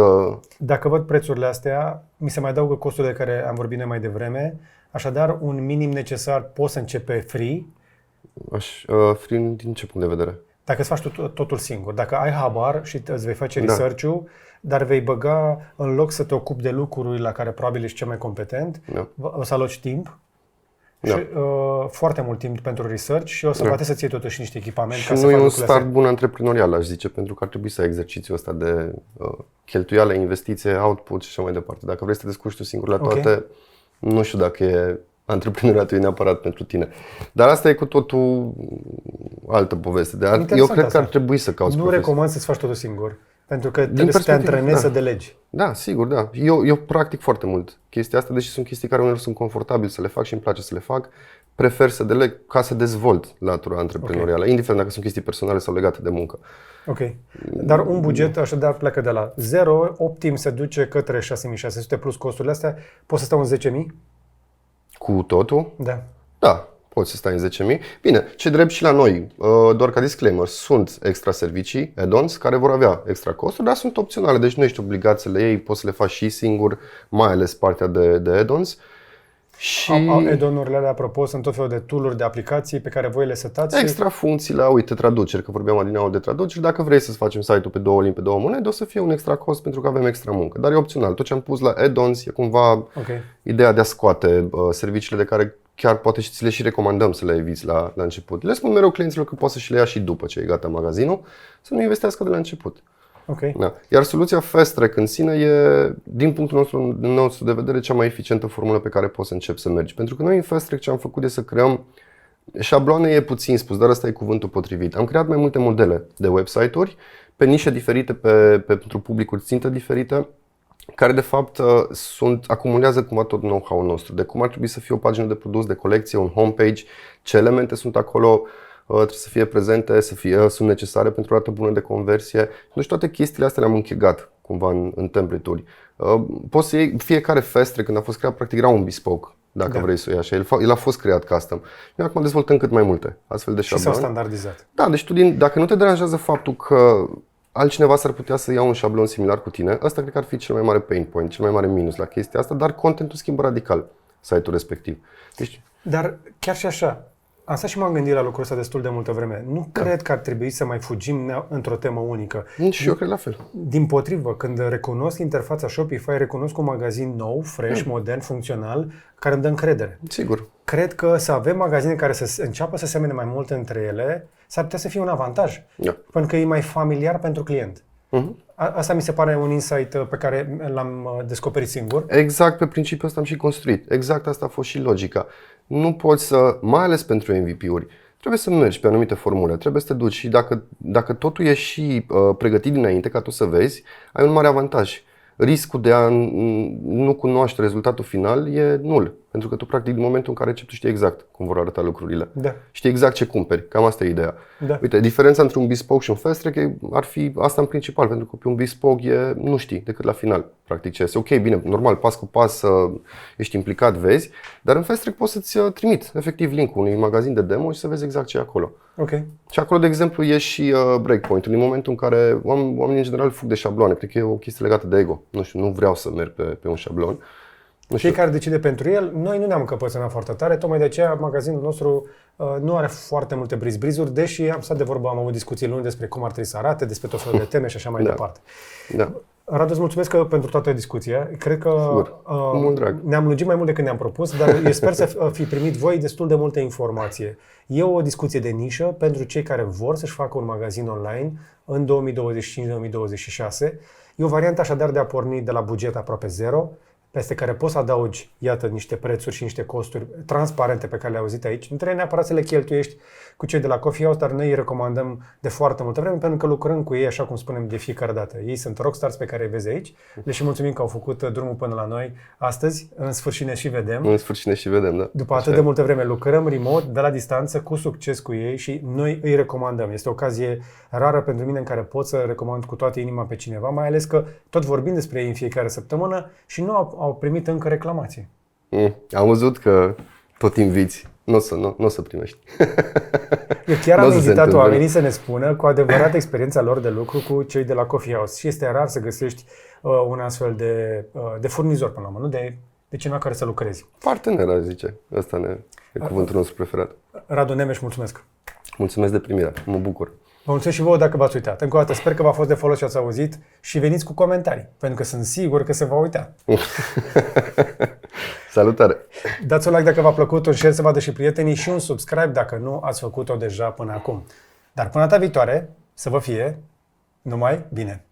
Dacă văd prețurile astea, mi se mai adaugă costurile de care am vorbit mai devreme. Așadar, un minim necesar poți să începe free. Free din ce punct de vedere? Dacă îți faci totul singur. Dacă ai habar și îți vei face research-ul, dar vei băga, în loc să te ocupi de lucruri la care probabil ești cel mai competent, o să aloci timp și foarte mult timp pentru research și o să poate să ții totuși niște echipament și ca să nu faci e un lucrurile start astea. bun antreprenorial, aș zice, pentru că ar trebui să ai exercițiul ăsta de cheltuială, investiție, output și așa mai departe. Dacă vrei să te descurci tu singur la toate, nu știu dacă e antreprenoriatul e neapărat pentru tine. Dar asta e cu totul altă poveste. Eu cred că ar trebui să cauți Nu recomand să-ți faci totul singur, pentru că trebuie să te antrenezi să delegi. Da, sigur, da. Eu practic foarte mult chestia asta, deși sunt chestii care uneori sunt confortabil să le fac și îmi place să le fac, prefer să deleg ca să dezvolt latura antreprenorială, indiferent dacă sunt chestii personale sau legate de muncă. Ok. Dar un buget așadar pleacă de la 0, optim se duce către 6.600 plus costurile astea, poți să stau în 10.000? Cu totul? Da. Da, poți să stai în 10.000. Bine, ce drept și la noi, doar ca disclaimer, sunt extra servicii, add-ons, care vor avea extra costuri, dar sunt opționale, deci nu ești obligat să le iei, poți să le faci și singur, mai ales partea de add-ons. Și add-on-urile alea, apropo, sunt tot felul de tool-uri, de aplicații pe care voi le setați. Extra funcții la, uite, traduceri, că vorbeam adineauri de traduceri. Dacă vrei să-ți facem site-ul pe 2 limbi, pe 2 monede, o să fie un extra cost pentru că avem extra muncă. Dar e opțional. Tot ce am pus la add-ons e cumva ideea de a scoate serviciile de care chiar poate și ți le și recomandăm să le eviți la început. Le spun mereu clienților că poți să și le ia și după ce e gata magazinul, să nu investească de la început. Da. Iar soluția Fast Track în sine e, din punctul nostru de vedere, cea mai eficientă formulă pe care poți să începi să mergi. Pentru că noi în Fast Track ce am făcut e să creăm șabloane, e puțin spus, dar ăsta e cuvântul potrivit. Am creat mai multe modele de website-uri pe nișe diferite, pentru publicuri țintă diferite, care de fapt acumulează cumva tot know-how-ul nostru, de cum ar trebui să fie o pagină de produs, de colecție, un homepage, ce elemente sunt acolo, trebuie să fie prezente, sunt necesare pentru o rată bună de conversie. Deci toate chestiile astea le-am închegat cumva în template-uri. Poți să iei fiecare Fast Track, când a fost creat, practic era un bespoke, dacă vrei să o iei așa. El a fost creat custom. Noi acum dezvoltăm cât mai multe astfel de șabloane. Și s-au standardizat. Da, deci dacă nu te deranjează faptul că altcineva s-ar putea să ia un șablon similar cu tine, ăsta cred că ar fi cel mai mare pain point, cel mai mare minus la chestia asta, dar contentul schimbă radical site-ul respectiv. Deci, dar chiar și așa, asta și m-am gândit la lucrul ăsta destul de multă vreme. Nu cred că ar trebui să mai fugim într-o temă unică. Și eu cred la fel. Dimpotrivă, când recunosc interfața Shopify, recunosc un magazin nou, fresh, modern, funcțional, care îmi dă încredere. Sigur. Cred că să avem magazine care să înceapă să semene mai mult între ele, s-ar putea să fie un avantaj. Pentru că e mai familiar pentru client. Asta mi se pare un insight pe care l-am descoperit singur. Exact pe principiul ăsta am și construit. Exact asta a fost și logica. Nu poți să, mai ales pentru MVP-uri, trebuie să mergi pe anumite formule, trebuie să te duci și dacă totul e și pregătit dinainte ca tu să vezi, ai un mare avantaj. Riscul de a nu cunoaște rezultatul final e nul. Pentru că tu, practic, din momentul în care începi, tu știi exact cum vor arăta lucrurile. Da. Știi exact ce cumperi. Cam asta e ideea. Da. Uite, diferența între un bespoke și un fast track ar fi asta în principal. Pentru că pe un bespoke nu știi decât la final, practic, ce este. Ok, bine, normal, pas cu pas ești implicat, vezi. Dar în fast track poți să-ți trimit, efectiv, link-ul unui magazin de demo și să vezi exact ce e acolo. Okay. Și acolo, de exemplu, e și breakpoint-ul. În momentul în care oamenii în general fug de șabloane. Cred că e o chestie legată de ego. Nu știu, nu vreau să merg pe un șablon. Fiecare decide pentru el. Noi nu ne-am încăpățânat foarte tare, tocmai de aceea magazinul nostru nu are foarte multe briz-brizuri, deși am stat de vorbă, am avut discuții luni despre cum ar trebui să arate, despre tot felul de teme și așa mai departe. Da. Radu, îți mulțumesc pentru toată discuția. Cred că mult drag. Ne-am lungit mai mult decât ne-am propus, dar eu sper să fi primit voi destul de multă informație. E o discuție de nișă pentru cei care vor să-și facă un magazin online în 2025-2026. E o variantă așadar de a porni de la buget aproape zero, peste care poți să adaugi, iată, niște prețuri și niște costuri transparente pe care le-ai auzit aici. Nu trebuie neapărat să le cheltuiești cu cei de la Coffee House, dar noi îi recomandăm de foarte multă vreme pentru că lucrăm cu ei, așa cum spunem, de fiecare dată. Ei sunt rockstars pe care îi vezi aici. Le și mulțumim că au făcut drumul până la noi astăzi. În sfârșit ne și vedem. În sfârșit ne și vedem, da. După atât de multă vreme lucrăm remote, de la distanță, cu succes cu ei și noi îi recomandăm. Este o ocazie rară pentru mine în care pot să recomand cu toată inima pe cineva, mai ales că tot vorbim despre ei în fiecare săptămână și nu au primit încă reclamații. Am văzut că tot inviți. Nu o să primești. Eu chiar am invitat oamenii să ne spună cu adevărat experiența lor de lucru cu cei de la Coffee House. Și este rar să găsești un astfel de furnizor până la urmă, nu de cineva care să lucrezi. Partener, aș zice. Ăsta e cuvântul nostru preferat. Radu Nemes, mulțumesc. Mulțumesc de primire. Mă bucur. Vă mulțumesc și vouă dacă v-ați uitat. Încă o dată sper că v-a fost de folos și ați auzit și veniți cu comentarii, pentru că sunt sigur că se va uita. Salutare! Dați un like dacă v-a plăcut, un share să vadă și prietenii și un subscribe dacă nu ați făcut-o deja până acum. Dar până data viitoare, să vă fie numai bine!